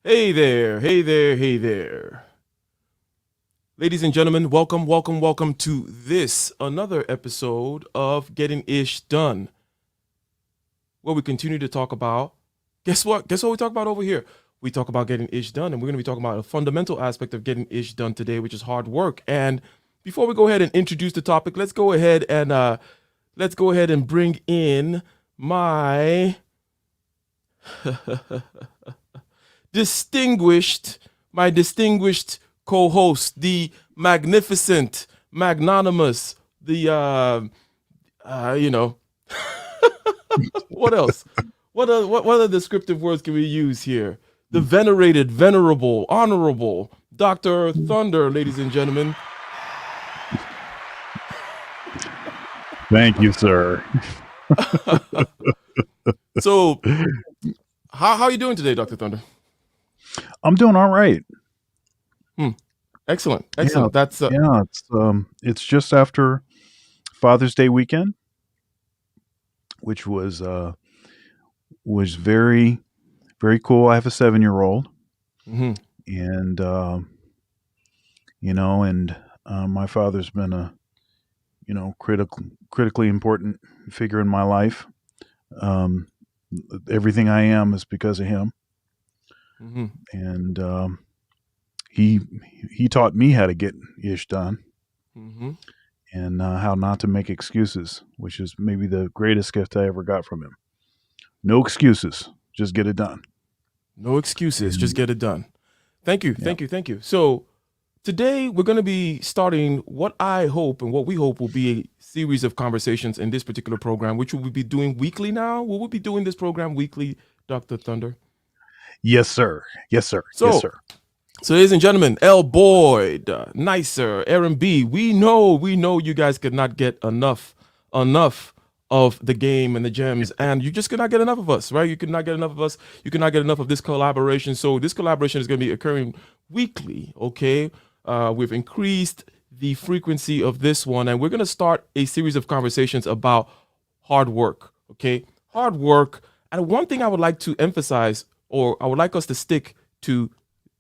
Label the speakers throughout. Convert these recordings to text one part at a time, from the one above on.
Speaker 1: Hey there, hey there, hey there. Ladies and gentlemen, welcome to this another episode of Getting Ish Done, where we continue to talk about guess what? Guess what we talk about over here? We talk about getting ish done, and we're going to be talking about a fundamental aspect of getting ish done today, which is hard work. And before we go ahead and introduce the topic, let's go ahead and bring in my distinguished my distinguished co-host, the magnificent, magnanimous, the you know, what else? What other descriptive words can we use here? The venerated, venerable, honorable Dr. Thunder, ladies and gentlemen.
Speaker 2: Thank you, sir.
Speaker 1: So, how are you doing today, Dr. Thunder?
Speaker 2: I'm doing all right.
Speaker 1: Hmm. Excellent,
Speaker 2: Yeah,
Speaker 1: excellent. That's
Speaker 2: yeah. It's just after Father's Day weekend, which was very cool. I have a 7-year-old,
Speaker 1: mhm.
Speaker 2: and and my father's been a critically important figure in my life. Um, Everything I am is because of him,
Speaker 1: Mhm.
Speaker 2: and he he taught me how to get ish done
Speaker 1: Mhm.
Speaker 2: and how not to make excuses, which is maybe the greatest gift I ever got from him. No excuses, just get it done.
Speaker 1: No excuses, just
Speaker 2: And
Speaker 1: get it done. Thank you,
Speaker 2: yeah,
Speaker 1: thank you, thank you. So, today, we're going to be starting what I hope and what we hope will be a series of conversations in this particular program, which we will be doing weekly now. Will we be doing this program weekly, Dr. Thunder?
Speaker 2: yes, sir. Yes, sir. Yes,
Speaker 1: So,
Speaker 2: sir.
Speaker 1: ladies and gentlemen, L. Boyd, Nicer, Aaron B., we know you guys could not get enough of the game and the gems, and you just could not get enough of us, right? You could not get enough of us. You could not get enough of this collaboration. So this collaboration is going to be occurring weekly, okay? We've increased the frequency of this one, and we're going to start a series of conversations about hard work, okay? Hard work. And one thing I would like to emphasize, or I would like us to stick to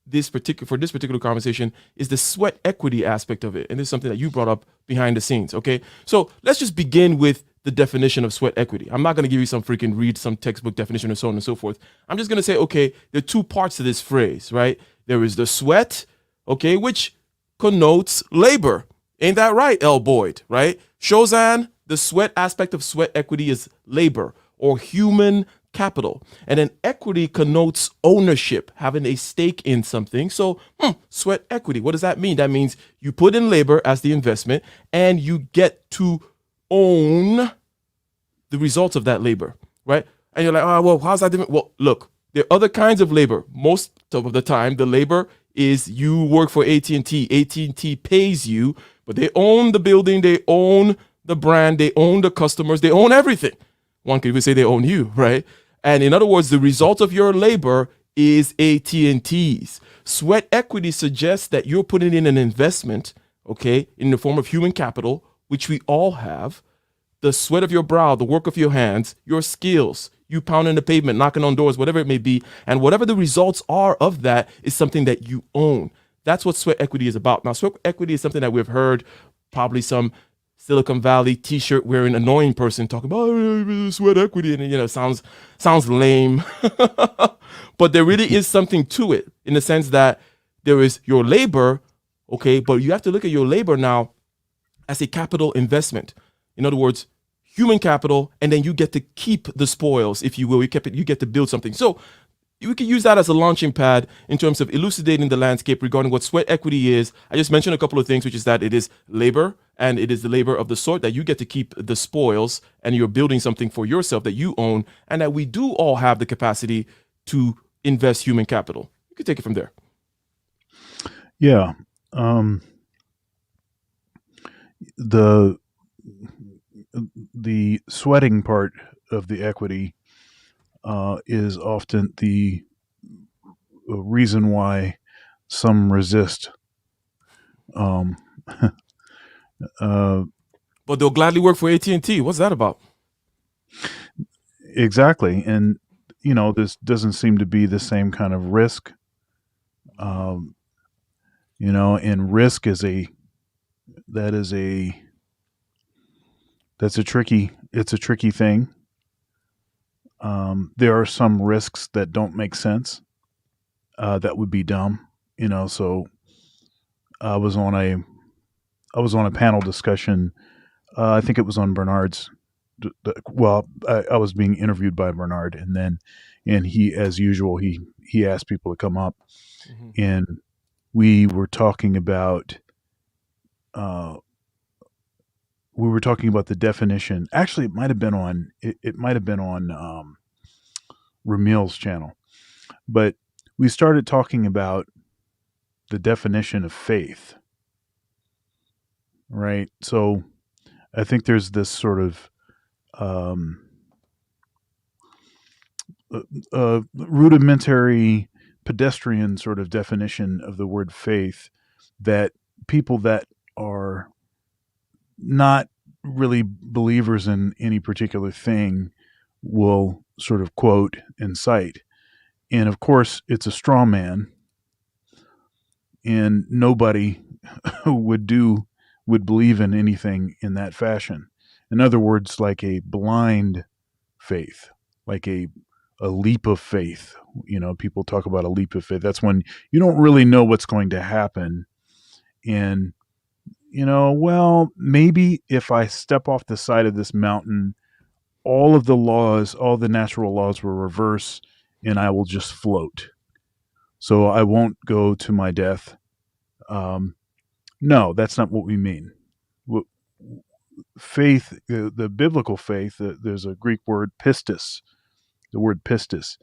Speaker 1: this particular conversation is the sweat equity aspect of it, and this is something that you brought up behind the scenes. Okay, so let's just begin with the definition of sweat equity. I'm not going to give you some freaking read some textbook definition and so on and so forth. I'm just going to say, okay, there are two parts to this phrase, right? There is the sweat, okay, which connotes labor. Ain't that right, L. Boyd? Right? Shozan, the sweat aspect of sweat equity is labor or human capital. And then equity connotes ownership, having a stake in something. So, sweat equity. What does that mean? That means you put in labor as the investment and you get to own the results of that labor, right? And you're like, oh, well, how's that different? Well, look, there are other kinds of labor. Most of the time, the labor is you work for AT&T. AT&T pays you, but they own the building, they own the brand, they own the customers, they own everything. One could even say they own you, right? And in other words, the result of your labor is AT&T's. Sweat equity suggests that you're putting in an investment, okay, in the form of human capital, which we all have, the sweat of your brow, the work of your hands, your skills, you pounding the pavement, knocking on doors, whatever it may be, and whatever the results are of that is something that you own. That's what sweat equity is about. Now, sweat equity is something that we've heard probably some Silicon Valley T-shirt wearing annoying person talking about sweat equity, and sounds lame, but there really is something to it in the sense that there is your labor, okay, but you have to look at your labor now as a capital investment. In other words, human capital, and then you get to keep the spoils, if you will. You get to build something. So we can use that as a launching pad in terms of elucidating the landscape regarding what sweat equity is. I just mentioned a couple of things, which is that it is labor, and it is the labor of the sort that you get to keep the spoils, and you're building something for yourself that you own, and that we do all have the capacity to invest human capital. You can take it from there.
Speaker 2: yeah. Um, the the sweating part of the equity is often the reason why some resist. Um, uh,
Speaker 1: But they'll gladly work for AT&T. What's that about?
Speaker 2: exactly, and this doesn't seem to be the same kind of risk Um, and risk is that is a that's a tricky it's a tricky thing. There are some risks that don't make sense. That would be dumb. So I was on a I was on a panel discussion. I think it was on Bernard's. Well, I was being interviewed by Bernard, and he, as usual, he asked people to come up,
Speaker 1: Hmm.
Speaker 2: and we were talking about uh, the definition. Actually, it might have been on Ramil's channel, but we started talking about the definition of faith, right? So I think there's this sort of um, rudimentary pedestrian sort of definition of the word faith that people that are not really believers in any particular thing will sort of quote and cite. And of course, it's a straw man, and nobody would believe in anything in that fashion. In other words, like a blind faith, like a leap of faith. People talk about a leap of faith. That's when you don't really know what's going to happen. And, well, maybe if I step off the side of this mountain, all the natural laws will reverse and I will just float. So I won't go to my death. No, that's not what we mean. Faith, the biblical faith, there's a Greek word pistis, the word pistis.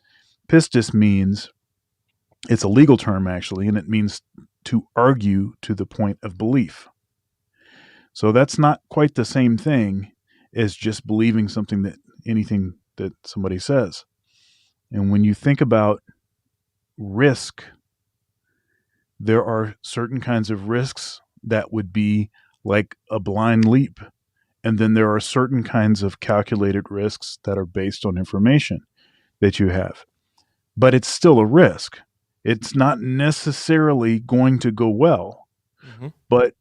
Speaker 2: Pistis means, it's a legal term actually, and it means to argue to the point of belief. So that's not quite the same thing as just believing anything that somebody says. And when you think about risk, there are certain kinds of risks that would be like a blind leap. And then there are certain kinds of calculated risks that are based on information that you have. But it's still a risk. It's not necessarily going to go well.
Speaker 1: Hmm.
Speaker 2: But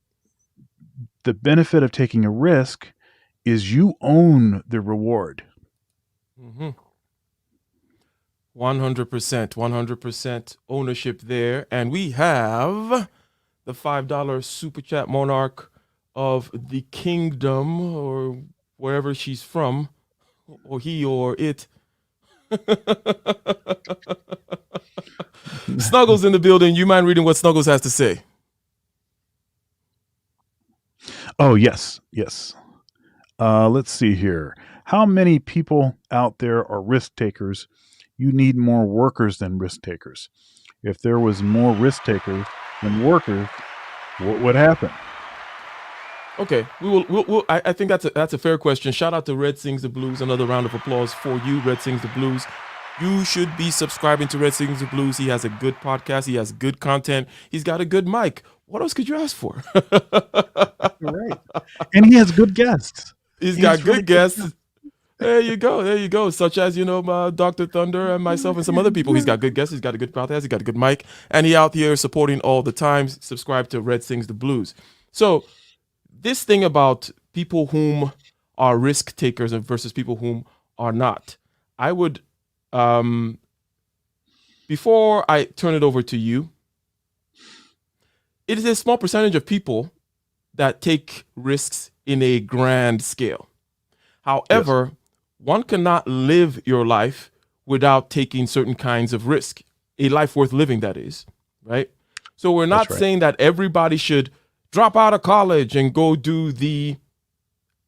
Speaker 2: the benefit of taking a risk is you own the reward.
Speaker 1: Hmm. 100%, 100% ownership there. And we have the $5 super chat monarch of the kingdom, or wherever she's from, or he or it. Snuggles in the building. You mind reading what Snuggles has to say?
Speaker 2: Oh, yes, yes. Let's see here. How many people out there are risk takers? You need more workers than risk takers. If there was more risk takers than workers, what would happen?
Speaker 1: Okay, I think that's a fair question. Shout out to Red Sings the Blues. Another round of applause for you, Red Sings the Blues. You should be subscribing to Red Sings the Blues. He has a good podcast. He has good content. He's got a good mic. What else could you ask for?
Speaker 2: Right. And he has good guests.
Speaker 1: He's
Speaker 2: He
Speaker 1: got
Speaker 2: has really
Speaker 1: good
Speaker 2: good
Speaker 1: guests. There you go. There you go. Such as, Dr. Thunder and myself and some other people. He's got good guests. He's got a good podcast. He's got a good mic. And he out here supporting all the time. Subscribe to Red Sings the Blues. So this thing about people whom are risk takers versus people whom are not, I would, before I turn it over to you, it is a small percentage of people that take risks in a grand scale.
Speaker 2: Yes,
Speaker 1: However, one cannot live your life without taking certain kinds of risk, a life worth living, that is, right? So we're
Speaker 2: that's
Speaker 1: not
Speaker 2: right.
Speaker 1: saying that everybody should drop out of college and go do the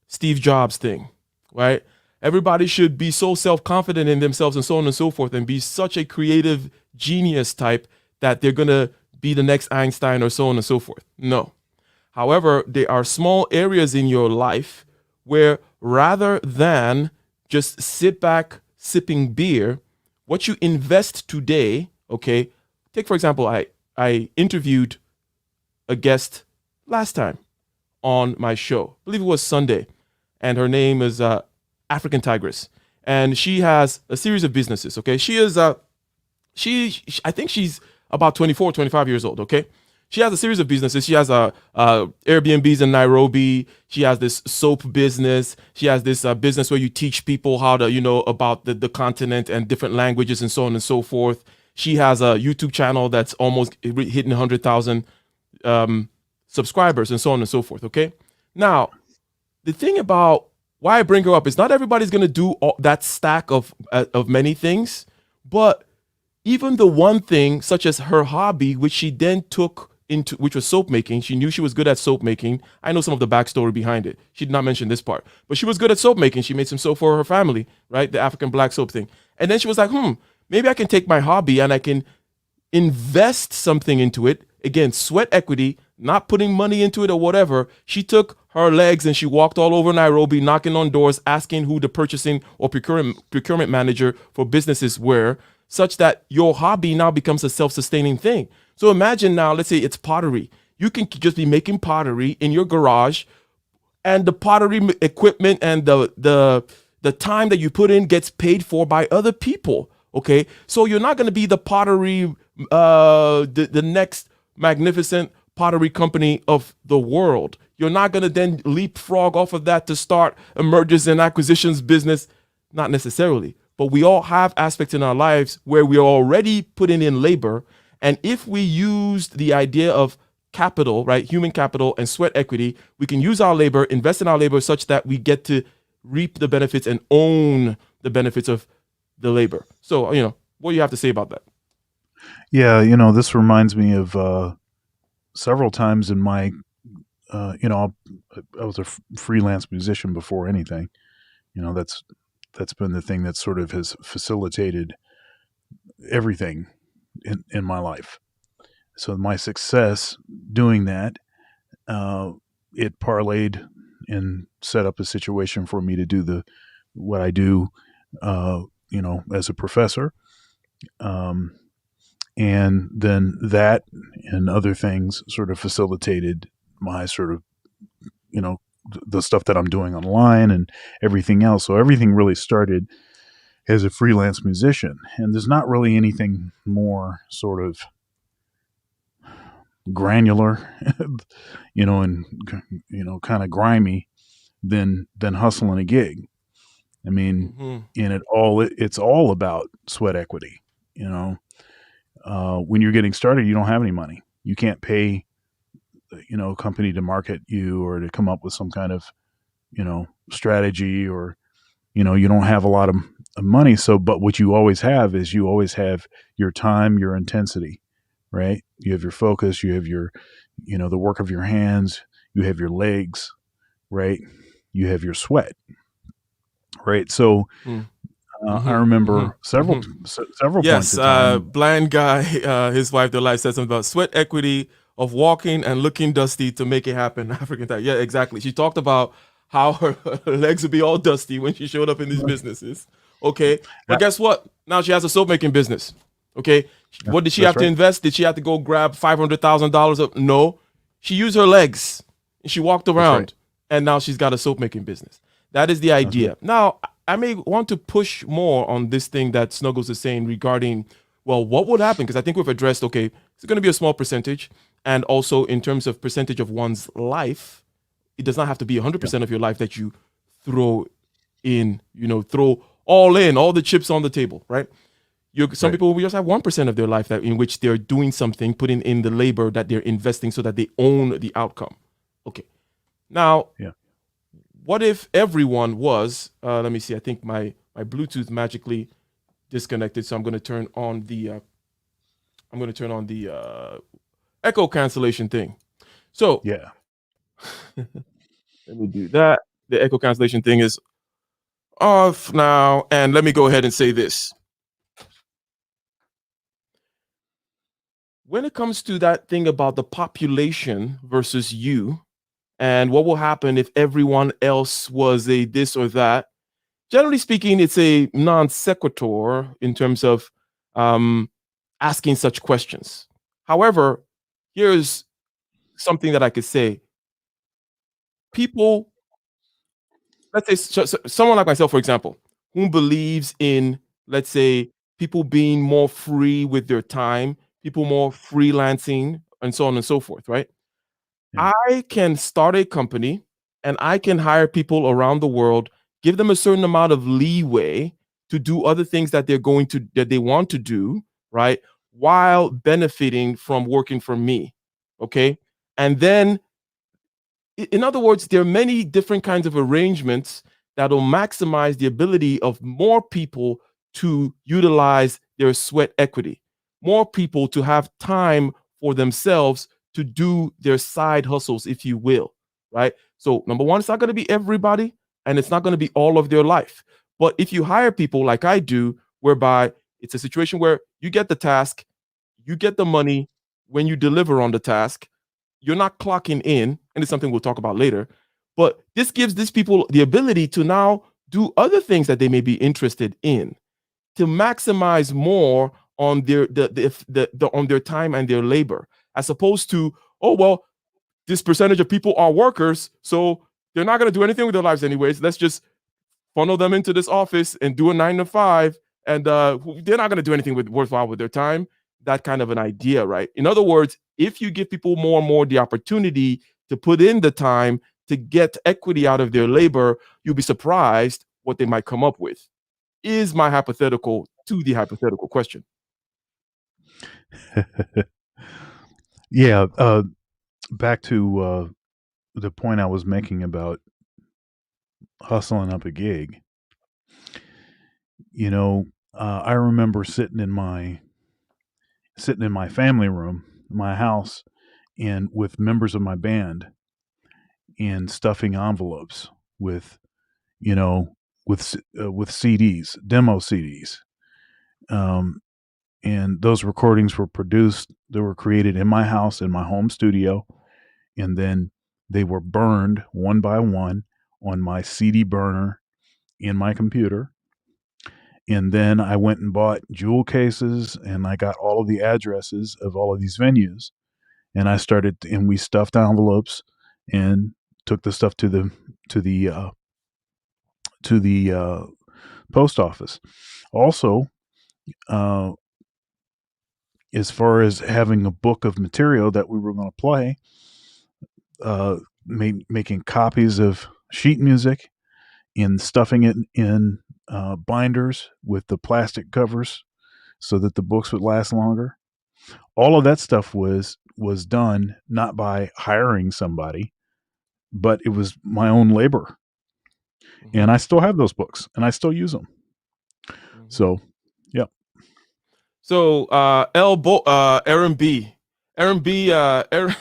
Speaker 1: Steve Jobs thing, right? Everybody should be so self confident in themselves and so on and so forth and be such a creative genius type that they're going to be the next Einstein or so on and so forth. No. However, there are small areas in your life where rather than just sit back sipping beer, what you invest today, okay? Take, for example, I interviewed a guest last time on my show. I believe it was Sunday. And her name is African Tigress. And she has a series of businesses, okay? She is, I think she's about 24, 25 years old. Okay. She has a series of businesses. She has Airbnbs in Nairobi. She has this soap business. She has this business where you teach people how to, about the continent and different languages and so on and so forth. She has a YouTube channel that's almost hitting 100,000 um, subscribers and so on and so forth. Okay. Now, the thing about why I bring her up is not everybody's going to do that stack of many things, but even the one thing, such as her hobby, which she then took into, which was soap making. She knew she was good at soap making. I know some of the backstory behind it. She did not mention this part, but she was good at soap making. She made some soap for her family, right? The African black soap thing. And then she was like, maybe I can take my hobby and I can invest something into it. Again, sweat equity, not putting money into it or whatever. She took her legs and she walked all over Nairobi, knocking on doors, asking who the purchasing or procurement manager for businesses were, such that your hobby now becomes a self-sustaining thing. So imagine now, let's say it's pottery. You can just be making pottery in your garage, and the pottery equipment and the time that you put in gets paid for by other people. Okay, so you're not going to be the pottery, the next magnificent pottery company of the world. You're not going to then leapfrog off of that to start a mergers and acquisitions business. Not necessarily, but we all have aspects in our lives where we are already putting in labor. And if we used the idea of capital, right, human capital and sweat equity, we can use our labor, invest in our labor such that we get to reap the benefits and own the benefits of the labor. So, what do you have to say about that?
Speaker 2: Yeah, this reminds me of several times in my, I was a freelance musician before anything. That's been the thing that sort of has facilitated everything in my life. So my success doing that, it parlayed and set up a situation for me to do what I do, as a professor. And then that and other things sort of facilitated my sort of, the stuff that I'm doing online and everything else. So everything really started as a freelance musician. And there's not really anything more sort of granular, and, kind of grimy than hustling a gig. I mean,
Speaker 1: Mm-hmm.
Speaker 2: and it's all about sweat equity. When you're getting started, you don't have any money. You can't pay, a company to market you or to come up with some kind of, strategy, or, you don't have a lot of money. So, but what you always have is you always have your time, your intensity, right? You have your focus, you have your, the work of your hands, you have your legs, right? You have your sweat, right? So, I
Speaker 1: Mm-hmm. Mm-hmm.
Speaker 2: remember
Speaker 1: Mm-hmm.
Speaker 2: several points
Speaker 1: Yes,
Speaker 2: of time.
Speaker 1: blind guy, his wife, their life said something about sweat equity of walking and looking dusty to make it happen. African time. Yeah, exactly. She talked about how her legs would be all dusty when she showed up in these businesses. Okay. But
Speaker 2: That,
Speaker 1: guess what? Now she has a soap making business. Okay. What did she
Speaker 2: that's
Speaker 1: have to
Speaker 2: right.
Speaker 1: invest? Did she have to go grab $500,000? No. She used her legs and she walked
Speaker 2: That's right.
Speaker 1: around, and now she's got a soap making business. That is the
Speaker 2: That's right.
Speaker 1: idea. Now, I may want to push more on this thing that Snuggles is saying regarding, well, what would happen? Because I think we've addressed, okay, it's going to be a small percentage. And also, in terms of percentage of one's life, it does not have to be
Speaker 2: Yeah.
Speaker 1: 100% of your life that you throw in, throw all in, all the chips on the table, right? Some
Speaker 2: Right.
Speaker 1: people will just have 1% of their life that in which they're doing something, putting in the labor that they're investing so that they own the outcome. Okay. Now,
Speaker 2: Yeah.
Speaker 1: what if everyone was, let me see, I think my Bluetooth magically disconnected, so I'm going to turn on the echo cancellation thing. So
Speaker 2: Yeah.
Speaker 1: let me do that. The echo cancellation thing is off now, and let me go ahead and say this. When it comes to that thing about the population versus you, and what will happen if everyone else was a this or that, generally speaking, it's a non sequitur in terms of um, asking such questions. However, here's something that I could say. People, let's say someone like myself, for example, who believes in, let's say, people being more free with their time, people more freelancing, and so on and so forth, right?
Speaker 2: Yeah.
Speaker 1: I can start a company and I can hire people around the world, give them a certain amount of leeway to do other things that they want to do, right? While benefiting from working for me. Okay. And then, in other words, there are many different kinds of arrangements that will maximize the ability of more people to utilize their sweat equity, more people to have time for themselves to do their side hustles, if you will, right? So, number one, it's not going to be everybody and it's not going to be all of their life. But if you hire people like I do, whereby it's a situation where you get the task, you get the money when you deliver on the task, you're not clocking in, and it's something we'll talk about later. But this gives these people the ability to now do other things that they may be interested in to maximize more on on their time and their labor, as opposed to, oh well, this percentage of people are workers, so they're not going to do anything with their lives anyways. Let's just funnel them into this office and do a 9 to 5, and they're not going to do anything worthwhile with their time. That kind of an idea, right? In other words, if you give people more and more the opportunity to put in the time to get equity out of their labor, you'll be surprised what they might come up with. Is my hypothetical to the hypothetical question.
Speaker 2: Yeah. Back to the point I was making about hustling up a gig. You know, I remember sitting in my family room, my house, and with members of my band, and stuffing envelopes with, you know, with CDs, demo CDs, um, and those recordings were produced. They were created in my house, in my home studio, and then they were burned one by one on my CD burner in my computer. And then I went and bought jewel cases, and I got all of the addresses of all of these venues, and we stuffed envelopes and took the stuff to the post office. Also, uh, as far as having a book of material that we were going to play, making copies of sheet music and stuffing it in binders with the plastic covers so that the books would last longer. All of that stuff was done not by hiring somebody, but it was my own labor.
Speaker 1: Mm-hmm.
Speaker 2: And I still have those books and I still use them.
Speaker 1: Mm-hmm.
Speaker 2: So, yeah.
Speaker 1: So, Aaron B. Aaron B. Aaron,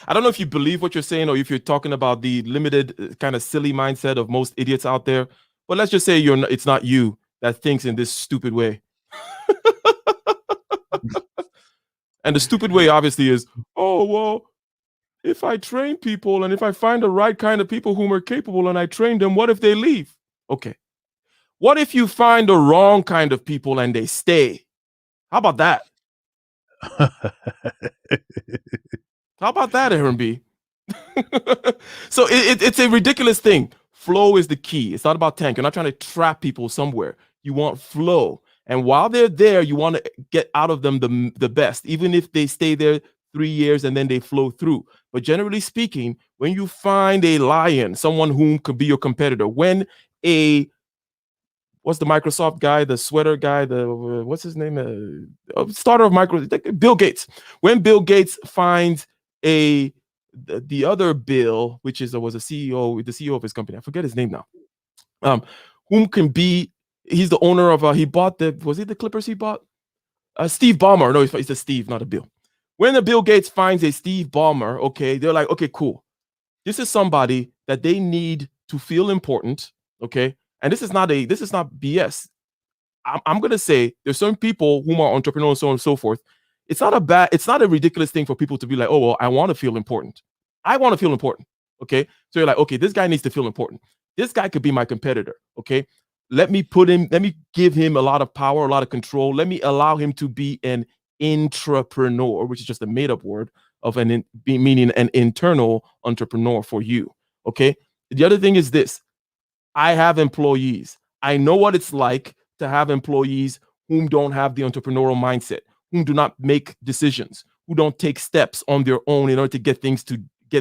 Speaker 1: I don't know if you believe what you're saying or if you're talking about the limited, kind of silly mindset of most idiots out there. But let's just say it's not you that thinks in this stupid way. And the stupid way, obviously, is, oh, well, if I train people and if I find the right kind of people whom are capable and I train them, what if they leave? Okay. What if you find the wrong kind of people and they stay? How about that? How about that, Aaron B? So it's a ridiculous thing. Flow is the key. It's not about tank. You're not trying to trap people somewhere. You want flow. And while they're there, you want to get out of them the best, even if they stay there 3 years and then they flow through. But generally speaking, when you find a lion, someone whom could be your competitor, when a what's the Microsoft guy, the sweater guy, the what's his name, starter of Bill Gates. When Bill Gates finds the other Bill, which was the CEO of his company, I forget his name now, whom can be, he's the owner of, he bought was it the Clippers he bought? Steve Ballmer. No, it's a Steve, not a Bill. When the Bill Gates finds a Steve Ballmer, okay, they're like, okay, cool. This is somebody that they need to feel important, okay? And this is not BS. I'm gonna say there's some people whom are entrepreneurs, so on and so forth. It's not a ridiculous thing for people to be like, oh well, I want to feel important. I want to feel important. Okay. So you're like, okay, this guy needs to feel important. This guy could be my competitor. Okay. Let me give him a lot of power, a lot of control. Let me allow him to be an intrapreneur, which is just a made-up word of meaning an internal entrepreneur for you. Okay. The other thing is this: I have employees. I know what it's like to have employees whom don't have the entrepreneurial mindset, who do not make decisions, who don't take steps on their own in order to get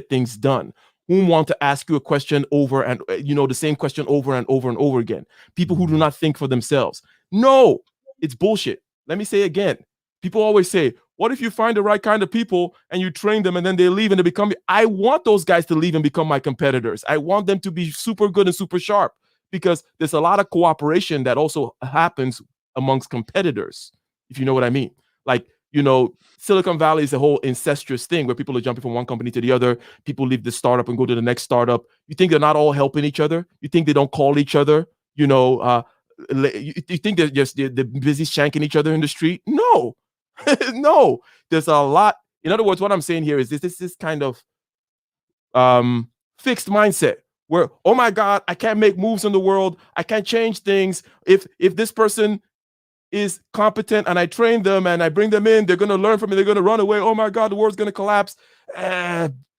Speaker 1: things done, who want to ask you a question over and the same question over and over and over again. People who do not think for themselves. No, it's bullshit. Let me say again. People always say, what if you find the right kind of people and you train them and then they leave and they become. I want those guys to leave and become my competitors. I want them to be super good and super sharp because there's a lot of cooperation that also happens amongst competitors, if you know what I mean. Like, Silicon Valley is a whole incestuous thing where people are jumping from one company to the other. People leave the startup and go to the next startup. You think they're not all helping each other? You think they don't call each other? You think they're busy shanking each other in the street? No, no. There's a lot. In other words, what I'm saying here is this kind of fixed mindset where, oh my God, I can't make moves in the world. I can't change things. If this person is competent and I train them and I bring them in, they're going to learn from me. They're going to run away. Oh my God, the world's going to collapse.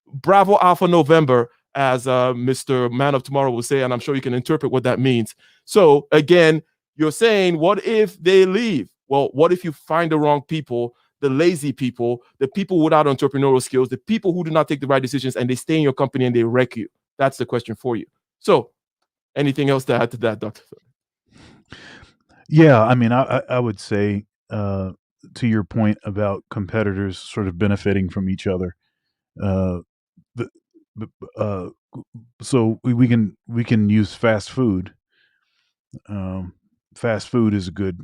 Speaker 1: Bravo Alpha November, as Mr. Man of Tomorrow will say, and I'm sure you can interpret what that means. So again, you're saying, what if they leave? Well, what if you find the wrong people, the lazy people, the people without entrepreneurial skills, the people who do not take the right decisions, and they stay in your company and they wreck you? That's the question for you. So anything else to add to that, Dr.
Speaker 2: Yeah, I mean, I would say to your point about competitors sort of benefiting from each other. Uh, the, uh, so we can use fast food. Fast food is a good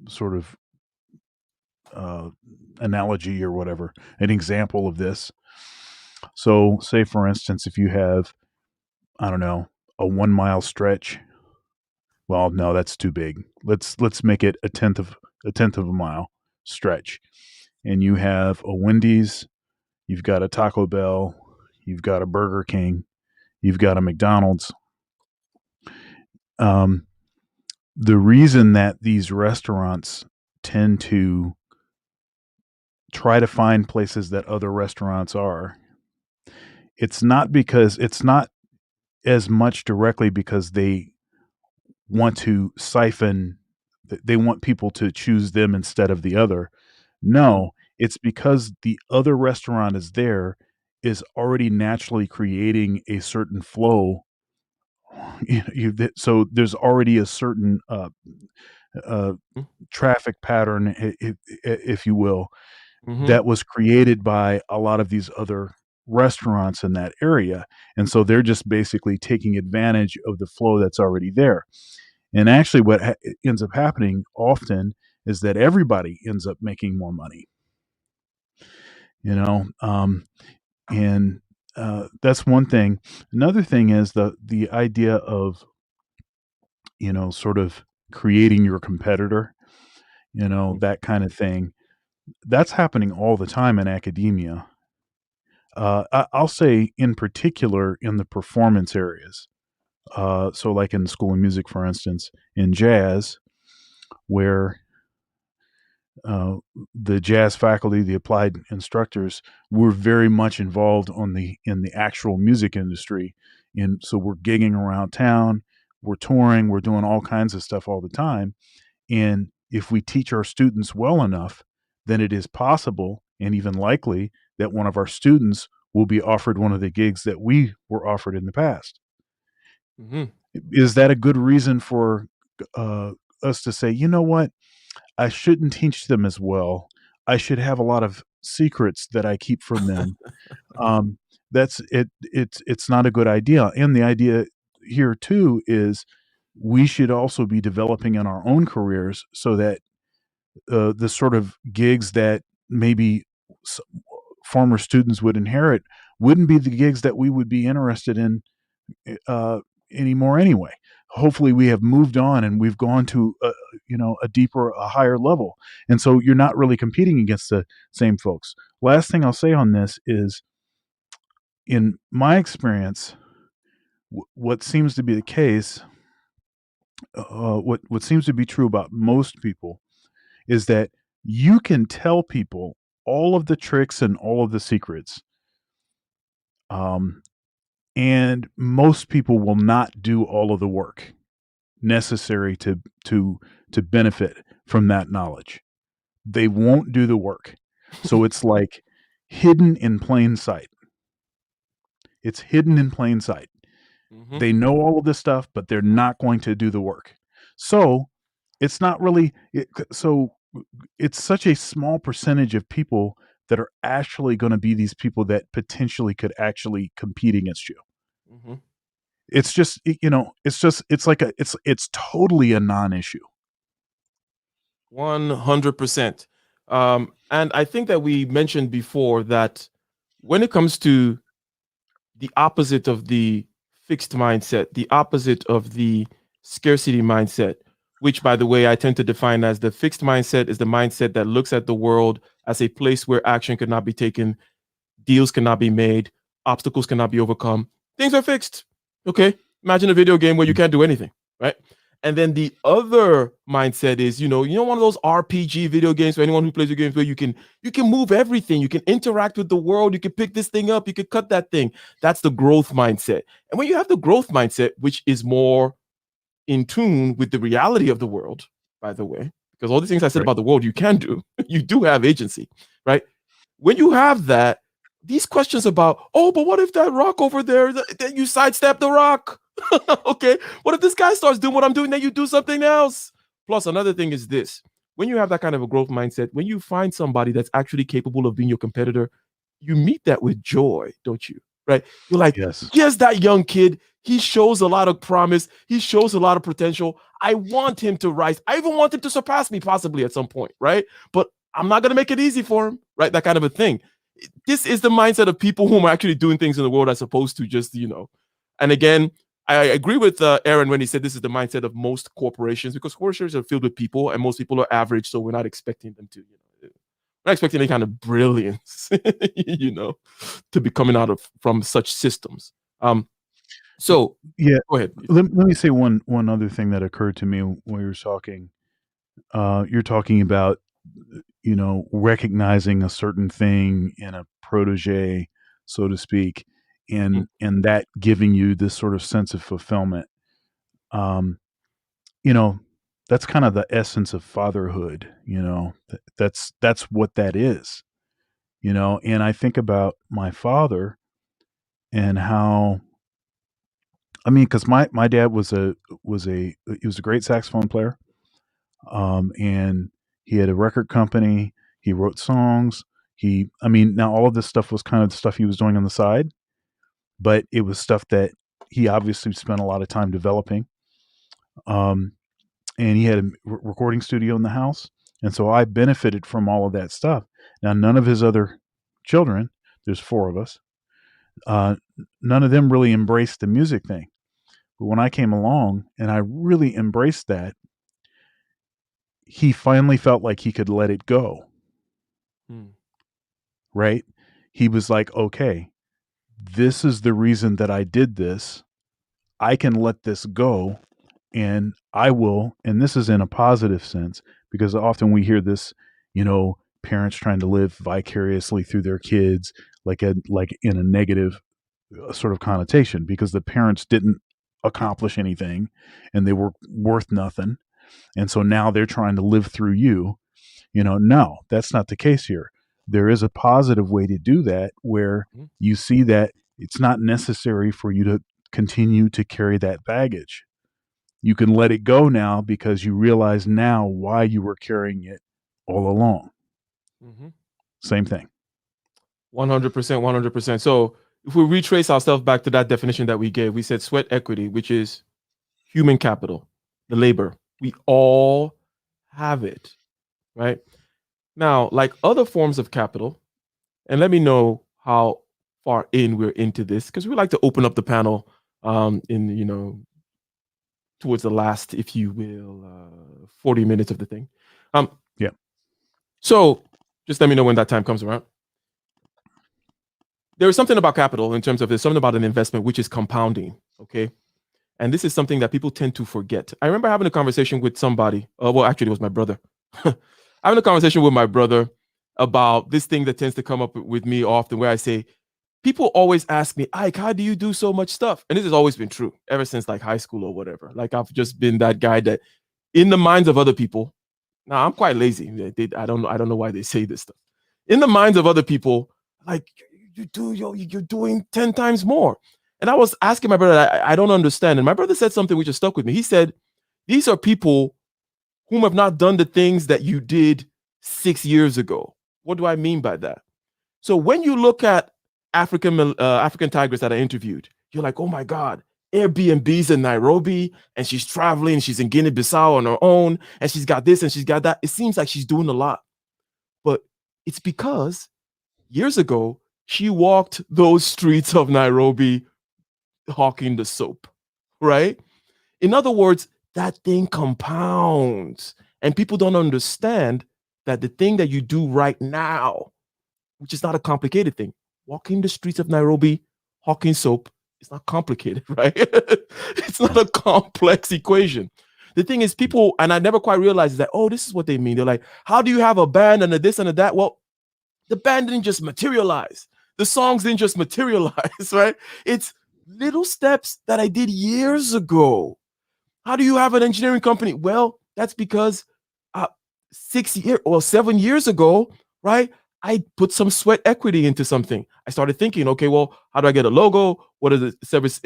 Speaker 2: sort of uh, analogy or whatever, an example of this. So, say for instance, if you have, I don't know, a 1 mile stretch. Well, no, that's too big. Let's make it a tenth of a mile stretch, and you have a Wendy's, you've got a Taco Bell, you've got a Burger King, you've got a McDonald's. Um, the reason that these restaurants tend to try to find places that other restaurants are, it's not as much directly because they want to siphon, they want people to choose them instead of the other.
Speaker 1: Mm-hmm.
Speaker 2: No, it's because the other restaurant is already naturally creating a certain flow. So there's already a certain uh, traffic pattern, if you will,
Speaker 1: Mm-hmm.
Speaker 2: that was created by a lot of these other restaurants in that area. And so they're just basically taking advantage of the flow that's already there. And actually, what ends up happening often is that everybody ends up making more money, you know? And that's one thing. Another thing is the idea of, sort of creating your competitor, that kind of thing. That's happening all the time in academia. I'll say, in particular, in the performance areas. So, like in School of Music, for instance, in jazz, where uh, the jazz faculty, the applied instructors, were very much involved in the actual music industry, and so we're gigging around town, we're touring, we're doing all kinds of stuff all the time. And if we teach our students well enough, then it is possible and even likely that one of our students will be offered one of the gigs that we were offered in the past.
Speaker 1: Mm-hmm.
Speaker 2: Is that a good reason for uh, us to say, you know what? I shouldn't teach them as well. I should have a lot of secrets that I keep from them. Um, that's it. It's not a good idea. And the idea here too is we should also be developing in our own careers so that the sort of gigs that maybe s- former students would inherit wouldn't be the gigs that we would be interested in uh, anymore anyway. Hopefully, we have moved on and we've gone to a deeper, a higher level, and so you're not really competing against the same folks. Last thing I'll say on this is, in my experience, what seems to be the case, what seems to be true about most people, is that you can tell people all of the tricks and all of the secrets, um, and most people will not do all of the work necessary to to benefit from that knowledge. they won't do the work. So it's like hidden in plain sight. It's hidden in plain sight.
Speaker 1: Mm-hmm.
Speaker 2: They know all of this stuff, but they're not going to do the work. So it's not really so it's such a small percentage of people that are actually going to be these people that potentially could actually compete against you.
Speaker 1: Mm-hmm.
Speaker 2: It's just it's like it's totally a non-issue.
Speaker 1: 100%. And I think that we mentioned before that when it comes to the opposite of the fixed mindset, the opposite of the scarcity mindset, which, by the way, I tend to define as the fixed mindset is the mindset that looks at the world as a place where action cannot be taken, deals cannot be made, obstacles cannot be overcome. Things are fixed. Okay. Imagine a video game where you can't do anything, right? And then the other mindset is, one of those RPG video games for anyone who plays video games where you can move everything, you can interact with the world, you can pick this thing up, you can cut that thing. That's the growth mindset. And when you have the growth mindset, which is more in tune with the reality of the world, by the way, because all the things I said
Speaker 2: Right.
Speaker 1: about the world you can do, you do have agency, right? When you have that, these questions about, oh, but what if that rock over there, then you sidestep the rock? Okay. What if this guy starts doing what I'm doing, then you do something else? Plus, another thing is this: when you have that kind of a growth mindset, when you find somebody that's actually capable of being your competitor, you meet that with joy, don't you? Right? You're like,
Speaker 2: Yes.
Speaker 1: here's that young kid. He shows a lot of promise. He shows a lot of potential. I want him to rise. I even want him to surpass me possibly at some point, right? But I'm not going to make it easy for him, right? That kind of a thing. This is the mindset of people who are actually doing things in the world as opposed to just. And again, I agree with Aaron when he said this is the mindset of most corporations because corporations are filled with people and most people are average. So we're not expecting them to, not expecting any kind of brilliance, to be coming out of from such systems. So
Speaker 2: Yeah.
Speaker 1: go ahead.
Speaker 2: Let me say one other thing that occurred to me when you were talking. You're talking about recognizing a certain thing in a protege, so to speak, and that giving you this sort of sense of fulfillment. Um, you know, that's kind of the essence of fatherhood. That's what that is. And I think about my father and how I mean, because my dad he was a great saxophone player, and he had a record company. He wrote songs. I mean, now all of this stuff was kind of the stuff he was doing on the side, but it was stuff that he obviously spent a lot of time developing. Um, and he had a recording studio in the house, and so I benefited from all of that stuff. Now, none of his other children, there's four of us, uh, none of them really embraced the music thing. But when I came along and I really embraced that, he finally felt like he could let it go,
Speaker 1: Hmm.
Speaker 2: right? He was like, okay, this is the reason that I did this. I can let this go and I will, and this is in a positive sense, because often we hear this, parents trying to live vicariously through their kids, like in a negative sort of connotation, because the parents didn't accomplish anything and they were worth nothing. And so now they're trying to live through you. No, that's not the case here. There is a positive way to do that where
Speaker 1: Mhm.
Speaker 2: you see that it's not necessary for you to continue to carry that baggage. You can let it go now because you realize now why you were carrying it all along.
Speaker 1: Mhm.
Speaker 2: Same thing.
Speaker 1: 100%, 100%. So if we retrace ourselves back to that definition that we gave, we said sweat equity, which is human capital, the labor. We all have it, right? Now, like other forms of capital, and let me know how far in we're into this, because we like to open up the panel in, towards the last, if you will, 40 minutes of the thing. Um,
Speaker 2: Yeah.
Speaker 1: so just let me know when that time comes around. There is something about capital in terms of there's something about an investment which is compounding. Okay. And this is something that people tend to forget. I remember having a conversation with somebody. Well, actually, it was my brother. Having a conversation with my brother about this thing that tends to come up with me often, where I say, people always ask me, Ike, how do you do so much stuff? And this has always been true ever since like high school or whatever. Like I've just been that guy that, in the minds of other people, Now I'm quite lazy. I don't know why they say this stuff. In the minds of other people, like you're doing 10 times more. And I was asking my brother, I don't understand. And my brother said something which just stuck with me. He said, these are people whom have not done the things that you did 6 years ago. What do I mean by that? So when you look at African tigers that I interviewed, you're like, oh my God, Airbnb's in Nairobi and she's traveling, she's in Guinea-Bissau on her own, and she's got this and she's got that. It seems like she's doing a lot. But it's because years ago, she walked those streets of Nairobi hawking the soap, right? In other words, that thing compounds. And people don't understand that the thing that you do right now, which is not a complicated thing, walking the streets of Nairobi, hawking soap, it's not complicated, right? It's not a complex equation. The thing is, people, and I never quite realized that, oh, this is what they mean. They're like, how do you have a band and a this and a that? Well, the band didn't just materialize. The songs didn't just materialize, right? It's little steps that I did years ago. How do you have an engineering company? Well, that's because 6 years or 7 years ago, right? I put some sweat equity into something. I started thinking, okay, well, how do I get a logo? What are the service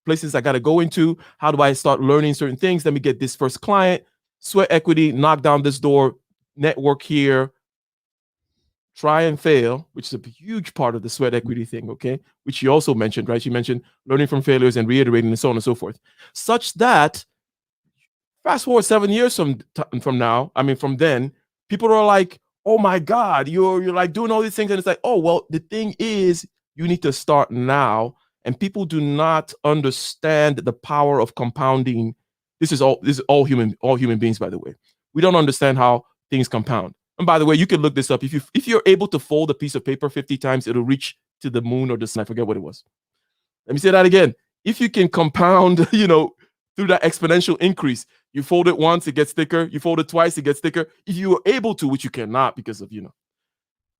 Speaker 1: places I got to go into? How do I start learning certain things? Let me get this first client, sweat equity, knock down this door, network here, try and fail, which is a huge part of the sweat equity thing, okay? Which you also mentioned, right? You mentioned learning from failures and reiterating and so on and so forth, such that fast forward 7 years from now, I mean from then, people are like, "Oh my God, you're like doing all these things," and it's like, "Oh well." The thing is, you need to start now, and people do not understand the power of compounding. This is all human beings, by the way. We don't understand how things compound. And by the way, you can look this up. If you're able to fold a piece of paper 50 times, it'll reach to the moon or the sun. I forget what it was. Let me say that again. If you can compound, through that exponential increase, you fold it once, it gets thicker. You fold it twice, it gets thicker. If you are able to, which you cannot because of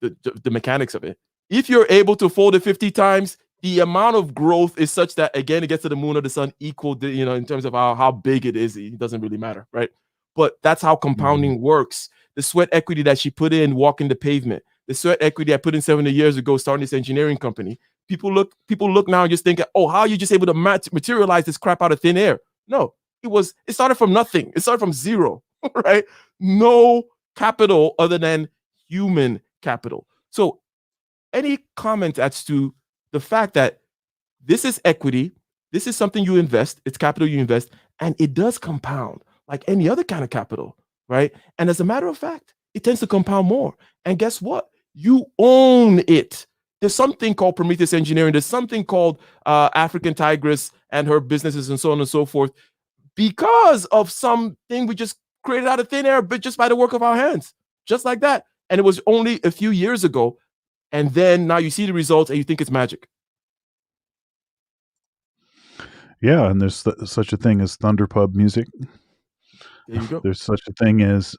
Speaker 1: the mechanics of it. If you're able to fold it 50 times, the amount of growth is such that again it gets to the moon or the sun equal, in terms of how big it is. It doesn't really matter, right? But that's how
Speaker 2: Mhm.
Speaker 1: compounding works. The sweat equity that she put in walking the pavement, the sweat equity I put in 70 years ago starting this engineering company. People look now and just think, oh, how are you just able to materialize this crap out of thin air? No, it started from nothing. It started from zero, right? No capital other than human capital. So, any comment as to the fact that this is equity, this is something you invest, it's capital you invest, and it does compound like any other kind of capital, right? And as a matter of fact, it tends to compound more. And guess what? You own it. There's something called Prometheus Engineering. There's something called African Tigress and her businesses and so on and so forth because of something we just created out of thin air, but just by the work of our hands, just like that. And it was only a few years ago. And then now you see the results and you think it's magic.
Speaker 2: Yeah, and there's such a thing as Thunderpub music.
Speaker 1: There you go.
Speaker 2: There's such a thing as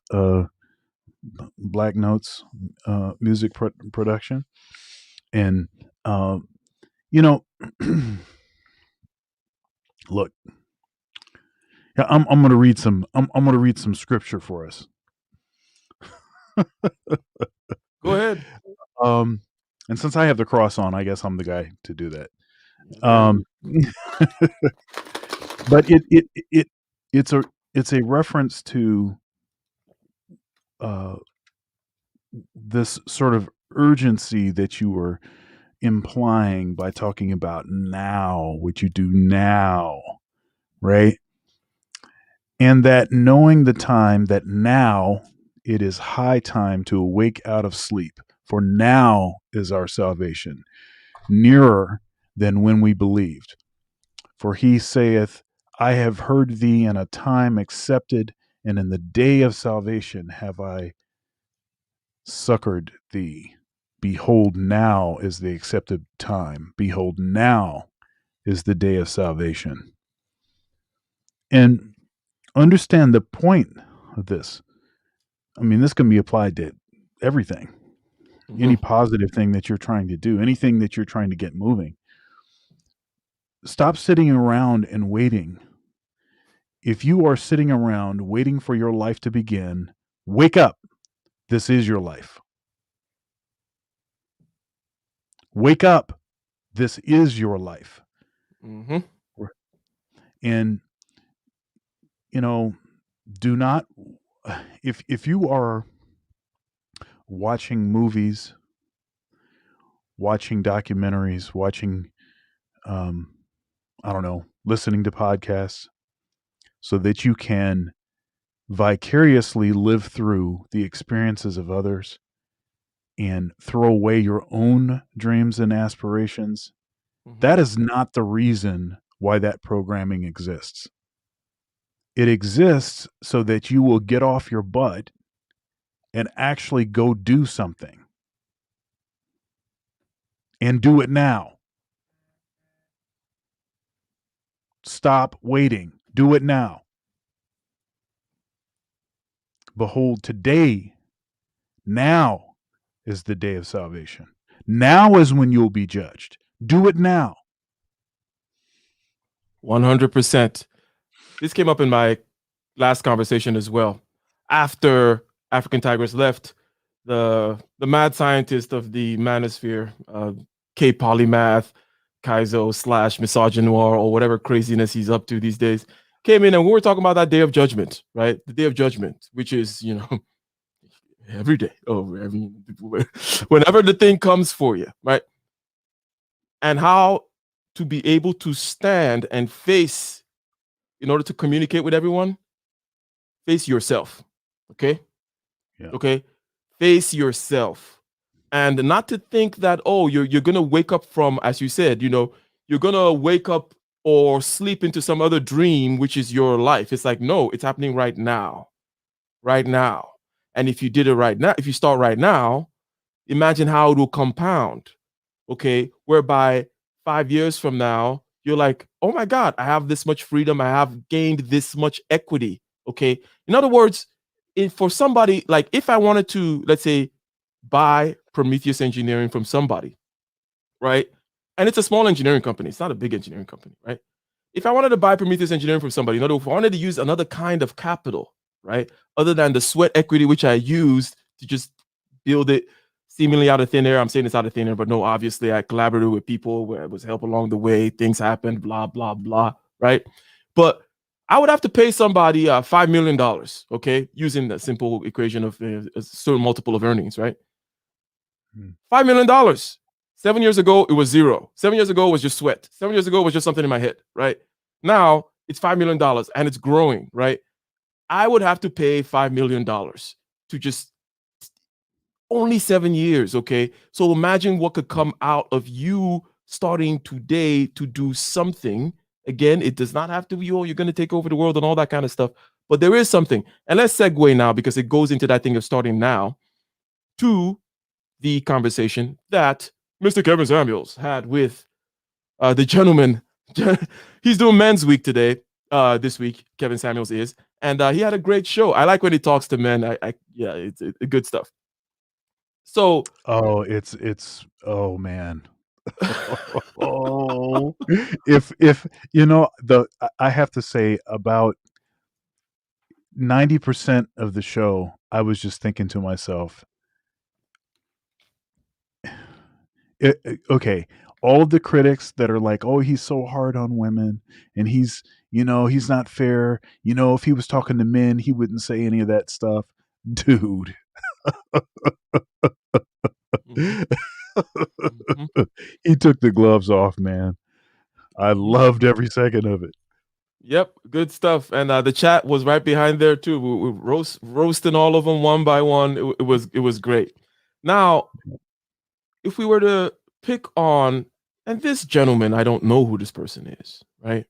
Speaker 2: Black Notes music production, and uh, you know, look, yeah, I'm gonna read some I'm gonna read some scripture for us.
Speaker 1: Go ahead.
Speaker 2: Um, and since I have the cross on, I guess I'm the guy to do that.
Speaker 1: Yeah, very
Speaker 2: Um,
Speaker 1: good.
Speaker 2: but it's a reference to uh, this sort of urgency that you were implying by talking about now, what you do now, right? And that knowing the time that now it is high time to awake out of sleep, for now is our salvation, nearer than when we believed. For he saith, I have heard thee in a time accepted, and in the day of salvation have I succored thee. Behold, now is the accepted time. Behold, now is the day of salvation. And understand the point of this. I mean, this can be applied to everything, any
Speaker 1: Mhm.
Speaker 2: positive thing that you're trying to do, anything that you're trying to get moving. Stop sitting around and waiting. If you are sitting around waiting for your life to begin, Wake up. This is your life. Wake up. This is your life.
Speaker 1: Mm-hmm.
Speaker 2: And, you know, do not, if you are watching movies, watching documentaries, watching, um, I don't know, listening to podcasts so that you can vicariously live through the experiences of others and throw away your own dreams and aspirations,
Speaker 1: Mm-hmm.
Speaker 2: that is not the reason why that programming exists. It exists so that you will get off your butt and actually go do something and do it now. Stop waiting. Do it now. Behold, today, now is the day of salvation. Now is when you'll be judged. Do it now.
Speaker 1: 100%. This came up in my last conversation as well. After African Tigers left, the mad scientist of the manosphere, K Polymath, Kaizo slash misogynoir, or whatever craziness he's up to these days, came in and we were talking about that day of judgment, right? The day of judgment, which is, every day. Oh, whenever the thing comes for you, right? And how to be able to stand and face, in order to communicate with everyone, face yourself. Okay.
Speaker 2: Yeah.
Speaker 1: Okay. Face yourself. And not to think that, oh, you're gonna wake up from, as you said, you're gonna wake up or sleep into some other dream, which is your life. It's like, no, it's happening right now. Right now. And if you did it right now, if you start right now, imagine how it will compound. Okay. Whereby 5 years from now, you're like, oh my God, I have this much freedom. I have gained this much equity. Okay. In other words, for somebody, like if I wanted to, let's say, buy Prometheus Engineering from somebody, right? And it's a small engineering company, it's not a big engineering company, right? If I wanted to buy Prometheus Engineering from somebody, in other words, if I wanted to use another kind of capital, right? Other than the sweat equity which I used to just build it seemingly out of thin air. I'm saying it's out of thin air, but no, obviously I collaborated with people where it was help along the way, things happened, blah, blah, blah, right? But I would have to pay somebody $5 million, okay, using the simple equation of a certain multiple of earnings, right? $5 million. 7 years ago, it was zero. 7 years ago, it was just sweat. 7 years ago, it was just something in my head, right? Now it's $5 million and it's growing, right? I would have to pay $5 million to just only 7 years, okay? So imagine what could come out of you starting today to do something. Again, it does not have to be, oh, you're going to take over the world and all that kind of stuff, but there is something. And let's segue now because it goes into that thing of starting now to the conversation that Mr. Kevin Samuels had with the gentleman. He's doing Men's Week today, this week. Kevin Samuels is, and he had a great show. I like when he talks to men. Yeah, it's good stuff. So,
Speaker 2: Oh, oh man. Oh, if you know I have to say about 90% of the show, I was just thinking to myself, okay, all of the critics that are like, oh, he's so hard on women and he's not fair. If he was talking to men, he wouldn't say any of that stuff. Dude.
Speaker 1: mhm, mhm,
Speaker 2: He took the gloves off, man. I
Speaker 1: mhm.
Speaker 2: loved every second of it.
Speaker 1: Yep, good stuff. And the chat was right behind there too. We roasting all of them one by one. It was great. Now, if we were to pick on, and this gentleman, I don't know who this person is, right?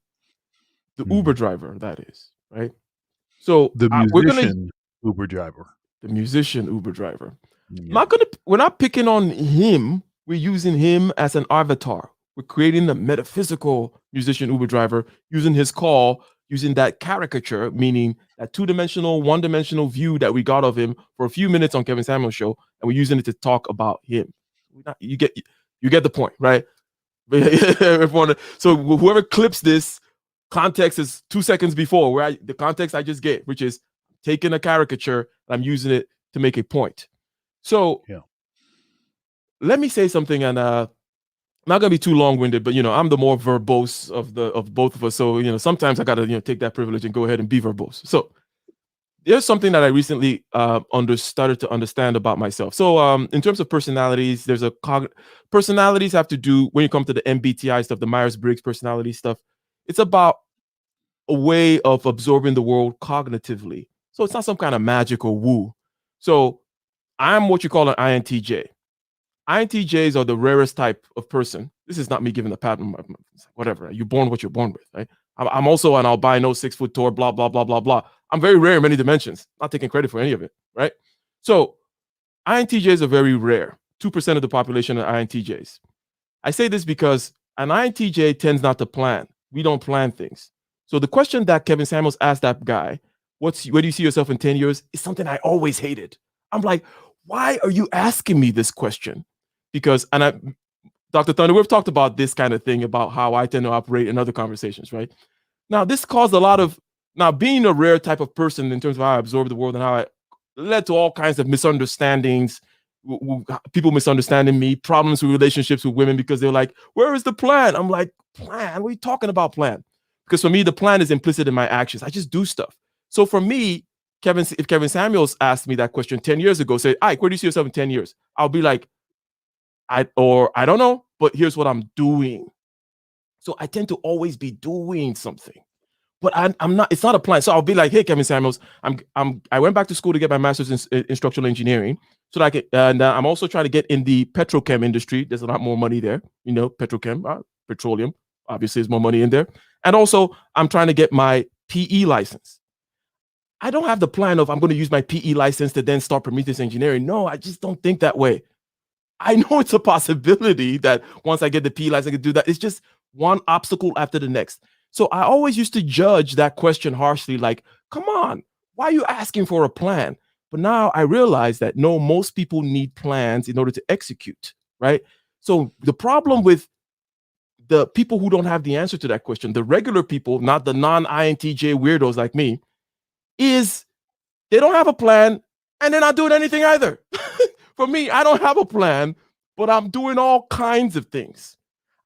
Speaker 1: The Uber
Speaker 2: Mhm.
Speaker 1: driver, that is, right? So
Speaker 2: The
Speaker 1: we're gonna
Speaker 2: musician Uber driver.
Speaker 1: the musician Uber driver.
Speaker 2: Yeah.
Speaker 1: We're not picking on him. We're using him as an avatar. We're creating the metaphysical musician Uber driver using his call, using that caricature, meaning that two-dimensional, one-dimensional view that we got of him for a few minutes on Kevin Samuel's show, and we're using it to talk about him. You get the point, right? So whoever clips this, context is 2 seconds before the context I just gave, which is taking a caricature, I'm using it to make a point. So
Speaker 2: Yeah.
Speaker 1: let me say something, and not gonna be too long winded, but I'm the more verbose of both of us. So sometimes I gotta take that privilege and go ahead and be verbose. So there's something that I recently started to understand about myself. So in terms of personalities, there's personalities have to do when you come to the MBTI stuff, the Myers Briggs personality stuff. It's about a way of absorbing the world cognitively. So it's not some kind of magical woo. So I'm what you call an INTJ. INTJs are the rarest type of person. This is not me giving a pat on whatever. You're born what you're born with, right? I'm also an albino, 6 foot tall, blah, blah, blah, blah, blah. I'm very rare in many dimensions. Not taking credit for any of it, right? So INTJs are very rare. 2% of the population are INTJs. I say this because an INTJ tends not to plan. We don't plan things. So the question that Kevin Samuels asked that guy, where do you see yourself in 10 years? Is something I always hated. I'm like, why are you asking me this question? Because, Dr. Thunder, we've talked about this kind of thing about how I tend to operate in other conversations, right? Now, this caused a lot of, now being a rare type of person in terms of how I absorb the world and how I led to all kinds of misunderstandings, people misunderstanding me, problems with relationships with women because they're like, where is the plan? I'm like, plan? What are you talking about, plan? Because for me, the plan is implicit in my actions. I just do stuff. So for me, if Kevin Samuels asked me that question 10 years ago, say, Ike, where do you see yourself in 10 years? I'll be like, I don't know, but here's what I'm doing. So I tend to always be doing something, but I'm not. It's not a plan. So I'll be like, hey, Kevin Samuels, I went back to school to get my master's in structural engineering, so that I can, and I'm also trying to get in the petrochem industry. There's a lot more money there, petrochem, petroleum. Obviously, there's more money in there, and also I'm trying to get my PE license. I don't have the plan of I'm going to use my PE license to then start Prometheus engineering. No, I just don't think that way. I know it's a possibility that once I get the PE license, I can do that. It's just one obstacle after the next. So I always used to judge that question harshly, like, come on, why are you asking for a plan? But now I realize that no, most people need plans in order to execute, right? So the problem with the people who don't have the answer to that question, the regular people, not the non-INTJ weirdos like me, is they don't have a plan and they're not doing anything either. For me, I don't have a plan, but I'm doing all kinds of things.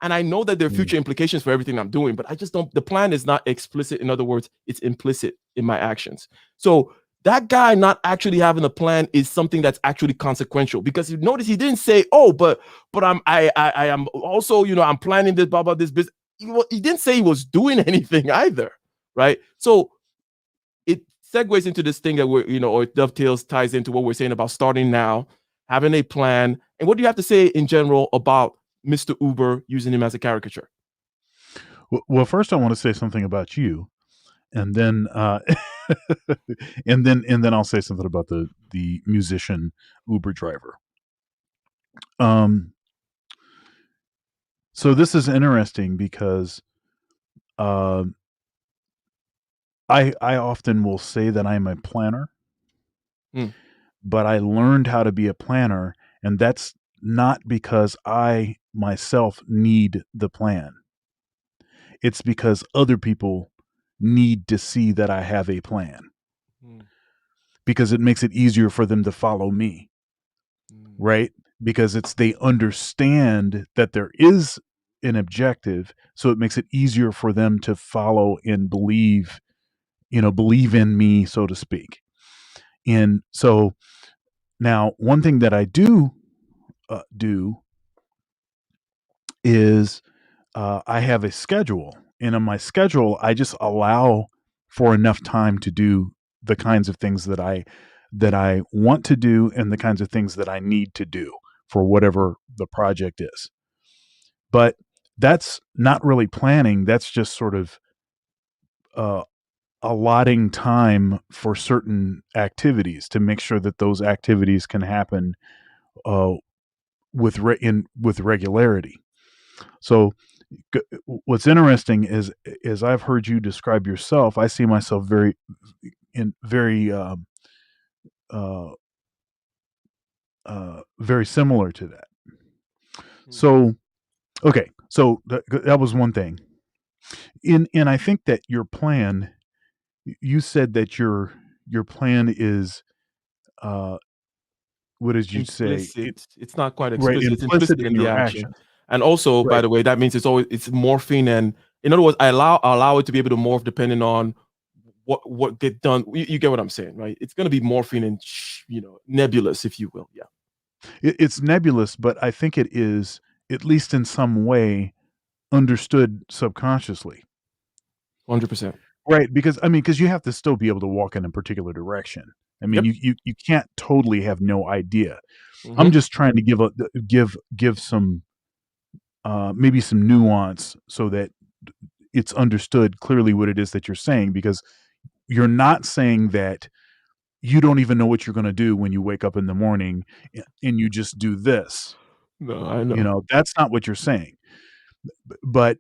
Speaker 1: And I know that there are future implications for everything I'm doing, but I just don't, the plan is not explicit. In other words, it's implicit in my actions. So that guy not actually having a plan is something that's actually consequential, because you notice he didn't say, oh, but I am also, I'm planning this, blah, blah, this business. He didn't say he was doing anything either, right? So it segues into this thing that or it dovetails, ties into what we're saying about starting now, having a plan. And what do you have to say in general about Mr. Uber using him as a caricature?
Speaker 2: Well, first I want to say something about you, and then and then I'll say something about the musician Uber driver. So this is interesting because uh, I often will say that I'm a planner,
Speaker 1: Hmm.
Speaker 2: but I learned how to be a planner, and that's not because I myself need the plan. It's because other people need to see that I have a plan,
Speaker 1: Hmm.
Speaker 2: because it makes it easier for them to follow me,
Speaker 1: Hmm.
Speaker 2: right? Because they understand that there is an objective, so it makes it easier for them to follow and believe in me, so to speak. And so now, one thing that I do is I have a schedule, and on my schedule, I just allow for enough time to do the kinds of things that I want to do, and the kinds of things that I need to do for whatever the project is. But that's not really planning. That's just sort of uh, allotting time for certain activities to make sure that those activities can happen uh, with regularity. So what's interesting is I've heard you describe yourself. I see myself uh, very similar to that.
Speaker 1: Hmm.
Speaker 2: So okay, so that was one thing. And I think that your plan. You said that your plan is uh, what did you say?
Speaker 1: Implicit. It's not quite
Speaker 2: Right,
Speaker 1: explicit. It's
Speaker 2: implicit
Speaker 1: implicit in
Speaker 2: in
Speaker 1: the
Speaker 2: your
Speaker 1: action.
Speaker 2: actions.
Speaker 1: And also, by
Speaker 2: Right.
Speaker 1: the way, that means it's morphing. And in other words, I allow it to be able to morph depending on what get done. You get what I'm saying, right? It's going to be morphing and nebulous, if you will. Yeah,
Speaker 2: It's nebulous, but I think it is, at least in some way, understood subconsciously.
Speaker 1: 100%.
Speaker 2: Right, because I mean, because you have to still be able to walk in a particular direction. I mean,
Speaker 1: Yep.
Speaker 2: you can't totally have no idea. I'm
Speaker 1: Hmm.
Speaker 2: just trying to give some maybe some nuance so that it's understood clearly what it is that you're saying, because you're not saying that you don't even know what you're going to do when you wake up in the morning and you just do this.
Speaker 1: No, I
Speaker 2: You
Speaker 1: know.
Speaker 2: know, that's not what you're saying. But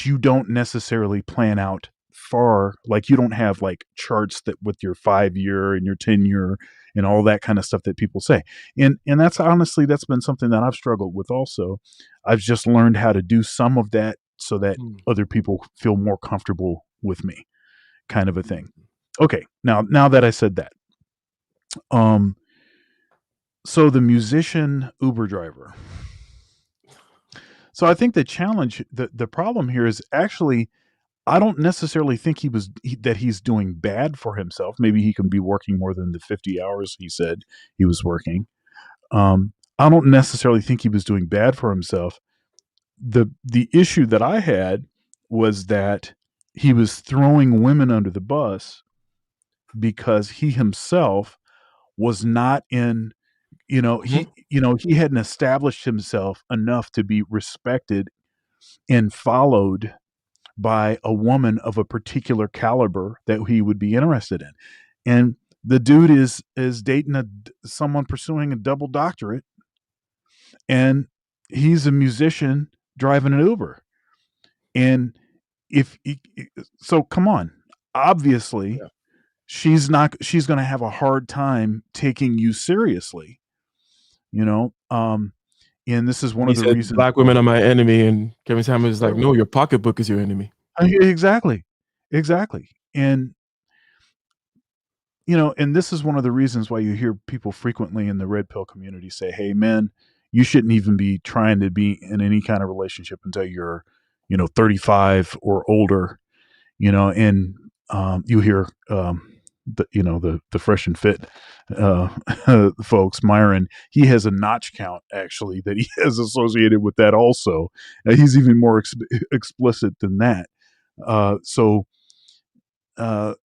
Speaker 2: you don't necessarily plan out far. Like, you don't have like charts that with your 5 year and your 10 year and all that kind of stuff that people say. And that's honestly, that's been something that I've struggled with also. I've just learned how to do some of that so that
Speaker 1: Mm.
Speaker 2: other people feel more comfortable with me, kind of a thing. Okay, now that I said that, um so the musician Uber driver. So I think the problem here is actually, I don't necessarily think that he's doing bad for himself. Maybe he can be working more than the 50 hours he said he was working. I don't necessarily think he was doing bad for himself. The issue that I had was that he was throwing women under the bus because he himself was not in,
Speaker 1: Hmm.
Speaker 2: he hadn't established himself enough to be respected and followed by a woman of a particular caliber that he would be interested in. And the dude is dating someone pursuing a double doctorate, and he's a musician driving an Uber. And if so, come on. Obviously,
Speaker 1: Yeah.
Speaker 2: she's going to have a hard time taking you seriously, you know. And this is one
Speaker 1: And he
Speaker 2: of the
Speaker 1: said,
Speaker 2: reasons
Speaker 1: "Black
Speaker 2: why.
Speaker 1: women are my enemy," and Kevin Samuels is like, "No, your pocketbook is your enemy."
Speaker 2: Exactly. Exactly. And and this is one of the reasons why you hear people frequently in the red pill community say, "Hey, man, you shouldn't even be trying to be in any kind of relationship until you're, 35 or older." And you hear the fresh and fit uh, folks, Myron. He has a notch count actually that he has associated with that also. He's even more explicit than that. So. Uh,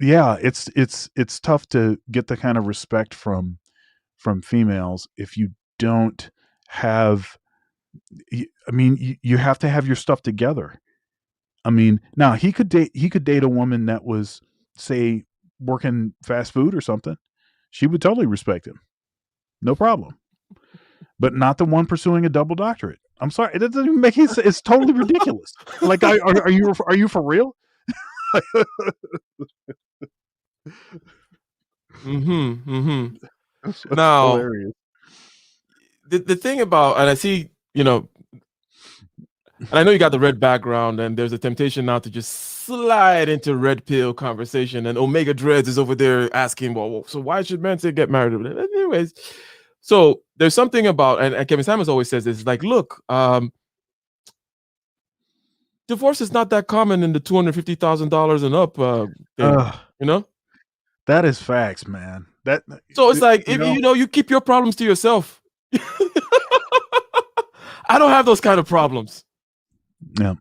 Speaker 2: yeah, it's tough to get the kind of respect from females if you don't have. I mean, you have to have your stuff together. I mean, now he could date a woman that was, say, working fast food or something. She would totally respect him, no problem. But not the one pursuing a double doctorate. I'm sorry, it doesn't even make any sense. It's totally ridiculous. Like, are you for real?
Speaker 1: Mm-hmm. Mm-hmm.
Speaker 2: That's
Speaker 1: Now,
Speaker 2: hilarious.
Speaker 1: the thing about, and I see, and I know you got the red background, and there's a temptation now to just slide into red pill conversation. And Omega Dreads is over there asking, well, so why should men say get married? Anyways, so there's something about, and Kevin Samuels always says this, like, look, divorce is not that common in the $250,000 and up thing,
Speaker 2: Ugh.
Speaker 1: you know?
Speaker 2: That is facts, man.
Speaker 1: So it's like,
Speaker 2: You
Speaker 1: if
Speaker 2: know,
Speaker 1: you keep your problems to yourself. I don't have those kind of problems.
Speaker 2: yeah,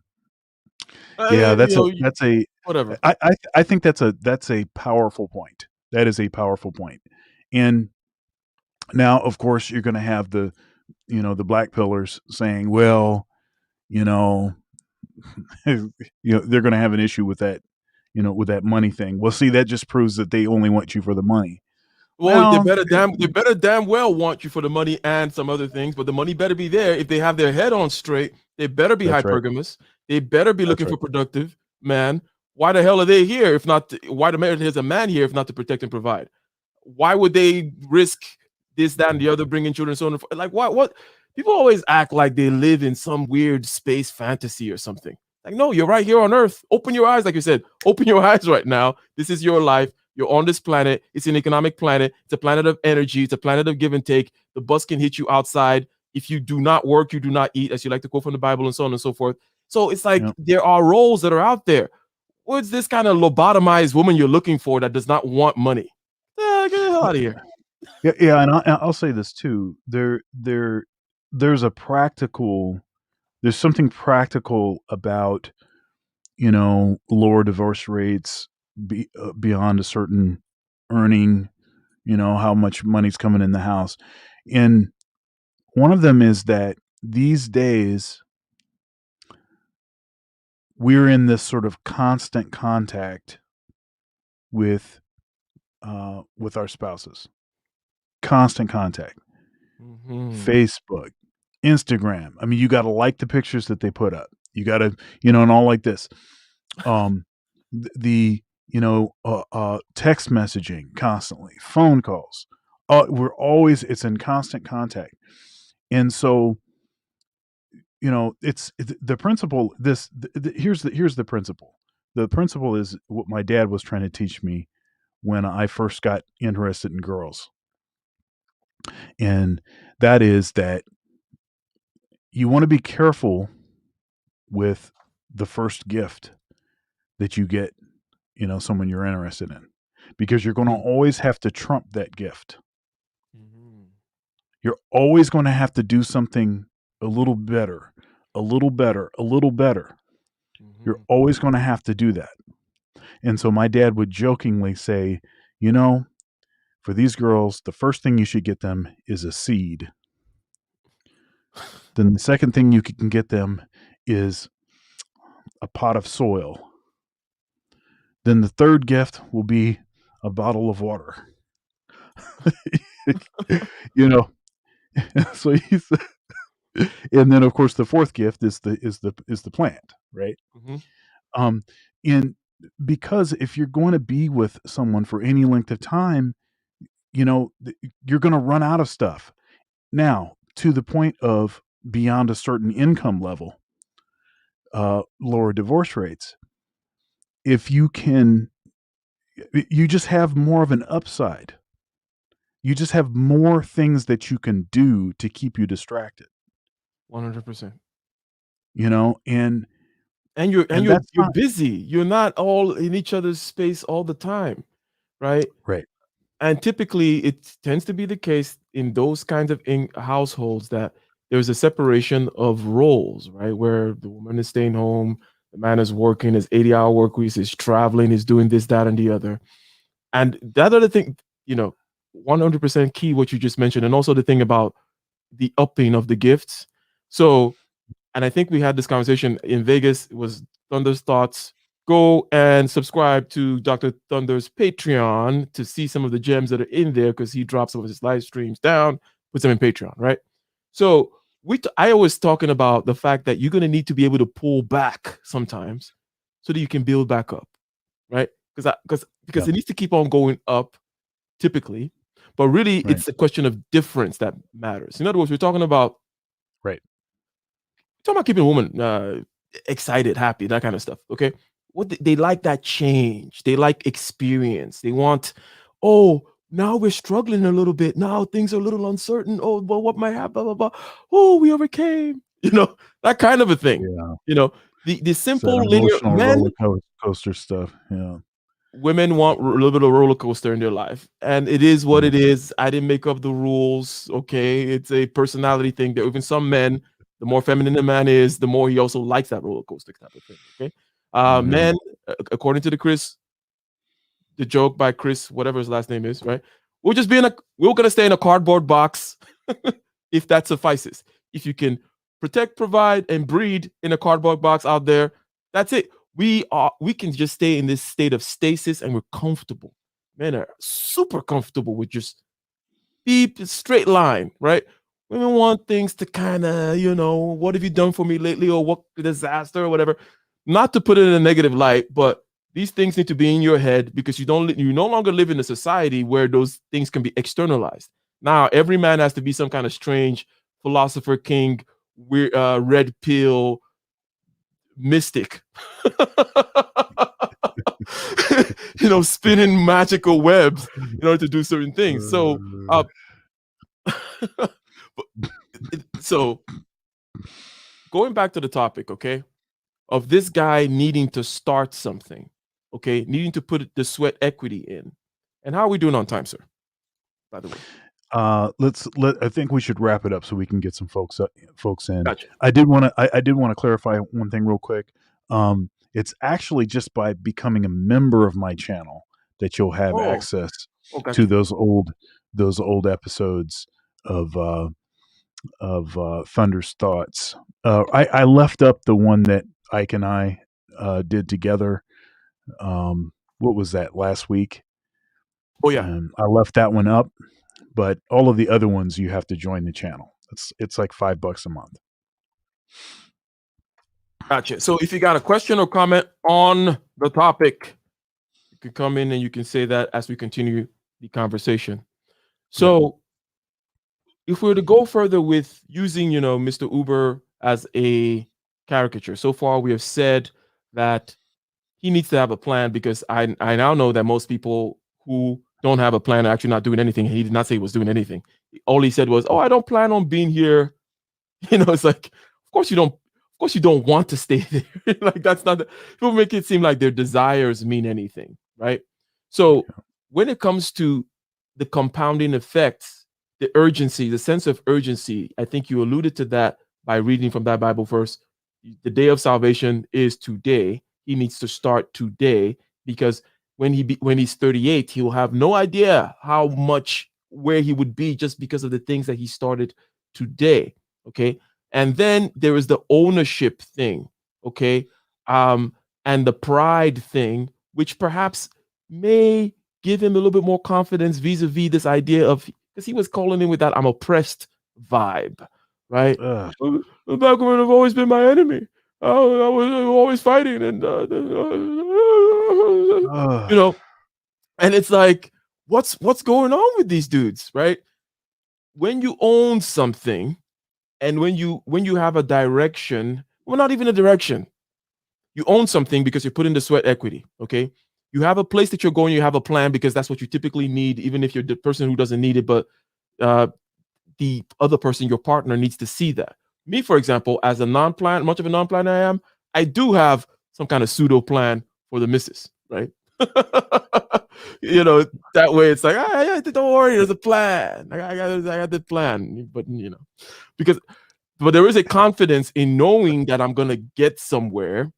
Speaker 2: yeah. That's a
Speaker 1: Whatever.
Speaker 2: I think that's a powerful point. That is a powerful point. And now, of course, you're going to have the black pillars saying, well, you know, they're going to have an issue with that, with that money thing. Well, see, that just proves that they only want you for the money.
Speaker 1: Well,
Speaker 2: Well,
Speaker 1: they better damn well want you for the money and some other things, but the money better be there. If they have their head on straight, they better be
Speaker 2: that's right.
Speaker 1: hypergamous. They better be
Speaker 2: That's
Speaker 1: looking
Speaker 2: right.
Speaker 1: for productive man. Why the hell are they here if not why the marriage is a man here if not to protect and provide? Why would they risk this, that, and the other, bringing children, so on and like what people always act like they live in some weird space fantasy or something. Like, no, you're right here on Earth. Open your eyes, like you said. Open your eyes right now. This is your life. You're on this planet. It's an economic planet. It's a planet of energy. It's a planet of give and take. The bus can hit you outside. If you do not work, you do not eat, as you like to quote from the Bible and so on and so forth. So it's like
Speaker 2: Yeah.
Speaker 1: there are roles that are out there. What's this kind of lobotomized woman you're looking for that does not want money? Get the hell out of here.
Speaker 2: Yeah, yeah, and I'll say this too. There's a practical. There's something practical about lower divorce rates beyond a certain earning. How much money's coming in the house, and one of them is that these days we're in this sort of constant contact with with our spouses. Constant contact.
Speaker 1: Mm-hmm.
Speaker 2: Facebook, Instagram. I mean, you got to like the pictures that they put up. You got to, and all like this. Um, the text messaging constantly, phone calls. It's in constant contact, and so it's the principle. Here's the principle. The principle is what my dad was trying to teach me when I first got interested in girls, and that is that you want to be careful with the first gift that you get, someone you're interested in, because you're going to always have to trump that gift.
Speaker 1: Mm-hmm.
Speaker 2: You're always going to have to do something a little better, a little better, a little better. You're
Speaker 1: Mm-hmm.
Speaker 2: always going to have to do that. And so my dad would jokingly say, you know, for these girls, the first thing you should get them is a seed. Then the second thing you can get them is a pot of soil. Then the third gift will be a bottle of water. you know, so he's, and then of course the fourth gift is the plant, right?
Speaker 1: Mm-hmm.
Speaker 2: Um, and because if you're going to be with someone for any length of time, you're going to run out of stuff. Now, to the point of beyond a certain income level, lower divorce rates. If you just have more of an upside. You just have more things that you can do to keep you distracted.
Speaker 1: 100%.
Speaker 2: And
Speaker 1: And you're and
Speaker 2: and
Speaker 1: you're
Speaker 2: that's
Speaker 1: you're
Speaker 2: not
Speaker 1: busy. You're not all in each other's space all the time, right?
Speaker 2: right.
Speaker 1: And typically, it tends to be the case in those kinds of households that there's a separation of roles, right? Where the woman is staying home, the man is working his 80-hour work weeks, is traveling, is doing this, that, and the other. And that other thing, 100% key, what you just mentioned, and also the thing about the upping of the gifts. So, and I think we had this conversation in Vegas. It was Thunder's thoughts. Go and subscribe to Dr. Thunder's Patreon to see some of the gems that are in there, because he drops some of his live streams down, puts them in Patreon, right? So I always talking about the fact that you're going to need to be able to pull back sometimes so that you can build back up, right? Because
Speaker 2: Yeah,
Speaker 1: it needs to keep on going up typically, but really
Speaker 2: right,
Speaker 1: it's a question of difference that matters. In other words, we're
Speaker 2: right,
Speaker 1: talking about keeping a woman excited, happy, that kind of stuff. Okay, they like that change. They like experience. They want, oh, now we're struggling a little bit. Now things are a little uncertain. Oh, well, what might happen? Blah blah blah. Oh, we overcame. That kind of a thing.
Speaker 2: yeah.
Speaker 1: You know, the
Speaker 2: It's that
Speaker 1: simple linear
Speaker 2: emotional
Speaker 1: men.
Speaker 2: coaster stuff. Yeah,
Speaker 1: Women want a little bit of roller coaster in their life, and it is what
Speaker 2: yeah,
Speaker 1: it is. I didn't make up the rules. Okay, it's a personality thing. That even some men, the more feminine the man is, the more he also likes that roller coaster type of thing. Okay,
Speaker 2: yeah.
Speaker 1: men, according to the joke by Chris, whatever his last name is, right? We're gonna stay in a cardboard box if that suffices. If you can protect, provide, and breed in a cardboard box out there, that's it. We can just stay in this state of stasis and we're comfortable. Men are super comfortable with just beep straight line, right? Women want things to kind of, what have you done for me lately, or what disaster or whatever. Not to put it in a negative light, but these things need to be in your head, because you no longer live in a society where those things can be externalized. Now every man has to be some kind of strange philosopher king, weird, red pill, mystic. Spinning magical webs in order to do certain things. So,
Speaker 2: Uh,
Speaker 1: so going back to the topic, okay, of this guy needing to start something, okay, needing to put the sweat equity in. And how are we doing on time, sir? By the way,
Speaker 2: I think we should wrap it up so we can get some folks in.
Speaker 1: gotcha.
Speaker 2: I did want to clarify one thing real quick. It's actually just by becoming a member of my channel that you'll have
Speaker 1: Oh,
Speaker 2: access
Speaker 1: oh,
Speaker 2: to
Speaker 1: gotcha.
Speaker 2: those old episodes of Thunder's Thoughts. I left up the one that Ike and I did together. What was that, last week?
Speaker 1: Oh, yeah,
Speaker 2: I left that one up, but all of the other ones you have to join the channel. It's like $5 a month.
Speaker 1: gotcha. So if you got a question or comment on the topic, you can come in and you can say that as we continue the conversation.
Speaker 2: Yep.
Speaker 1: So if we were to go further with using, Mr. Uber as a caricature, so far we have said that he needs to have a plan because I now know that most people who don't have a plan are actually not doing anything. He did not say he was doing anything. All he said was, "Oh, I don't plan on being here." It's like, of course you don't want to stay there. Like that's not. People make it seem like their desires mean anything, right? So when it comes to the compounding effects, the urgency, the sense of urgency, I think you alluded to that by reading from that Bible verse. The day of salvation is today. He needs to start today because when he's 38, he will have no idea how much where he would be just because of the things that he started today. Okay. And then there is the ownership thing. Okay. Um, and the pride thing, which perhaps may give him a little bit more confidence vis-a-vis this idea of, because he was calling in with that I'm oppressed vibe, right?
Speaker 2: Ugh.
Speaker 1: The black women have always been my enemy. I was always fighting, and you
Speaker 2: Ugh.
Speaker 1: know, and it's like, what's going on with these dudes, right? When you own something, and when you have a direction, well, not even a direction, you own something because you're putting the sweat equity. Okay, you have a place that you're going, you have a plan because that's what you typically need, even if you're the person who doesn't need it, but uh, the other person, your partner, needs to see that. Me, for example, as a non-plan, much of a non-plan I am, I do have some kind of pseudo plan for the missus, right? you know, that way it's like, yeah, don't worry, there's a plan. I got the plan, but because but there is a confidence in knowing that I'm gonna get somewhere
Speaker 2: Yeah.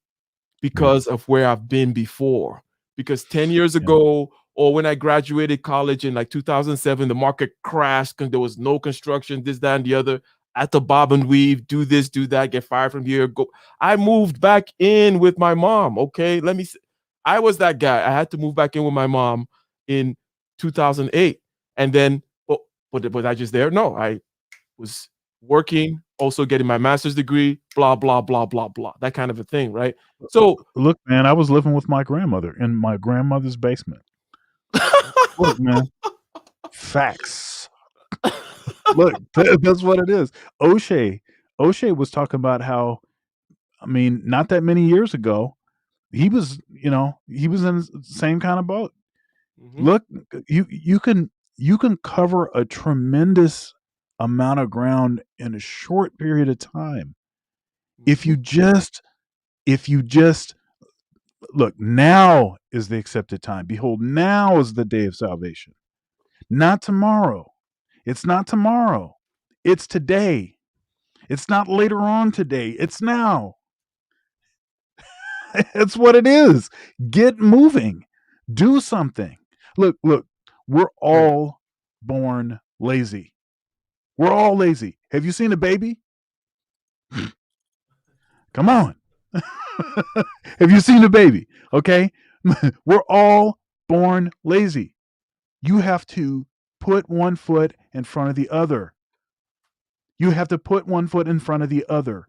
Speaker 1: because of where I've been before. Because 10 years
Speaker 2: Yeah.
Speaker 1: ago, or when I graduated college in like 2007, the market crashed because there was no construction, this, that, and the other. I had to bob and weave, do this, do that, get fired from here. Go. I moved back in with my mom. Okay. I was that guy. I had to move back in with my mom in 2008. And then, but was I just there? No, I was working, also getting my master's degree, blah, blah, blah, blah, blah. That kind of a thing, right? So
Speaker 2: Look, man, I was living with my grandmother in my grandmother's basement. Look, man, facts. Look, that's what it is. O'Shea was talking about how, I mean, not that many years ago, he was in the same kind of boat.
Speaker 1: Mhm,
Speaker 2: Look, you can cover a tremendous amount of ground in a short period of time if
Speaker 1: mhm,
Speaker 2: you just look. Now is the accepted time. Behold, now is the day of salvation. Not tomorrow. It's not tomorrow. It's today. It's not later on today. It's now. It's what it is. Get moving. Do something. Look, we're
Speaker 1: right.
Speaker 2: all born lazy. We're all lazy. Have you seen a baby? Come on. Have you seen a baby? Okay. We're all born lazy. You have to put one foot in front of the other. You have to put one foot in front of the other.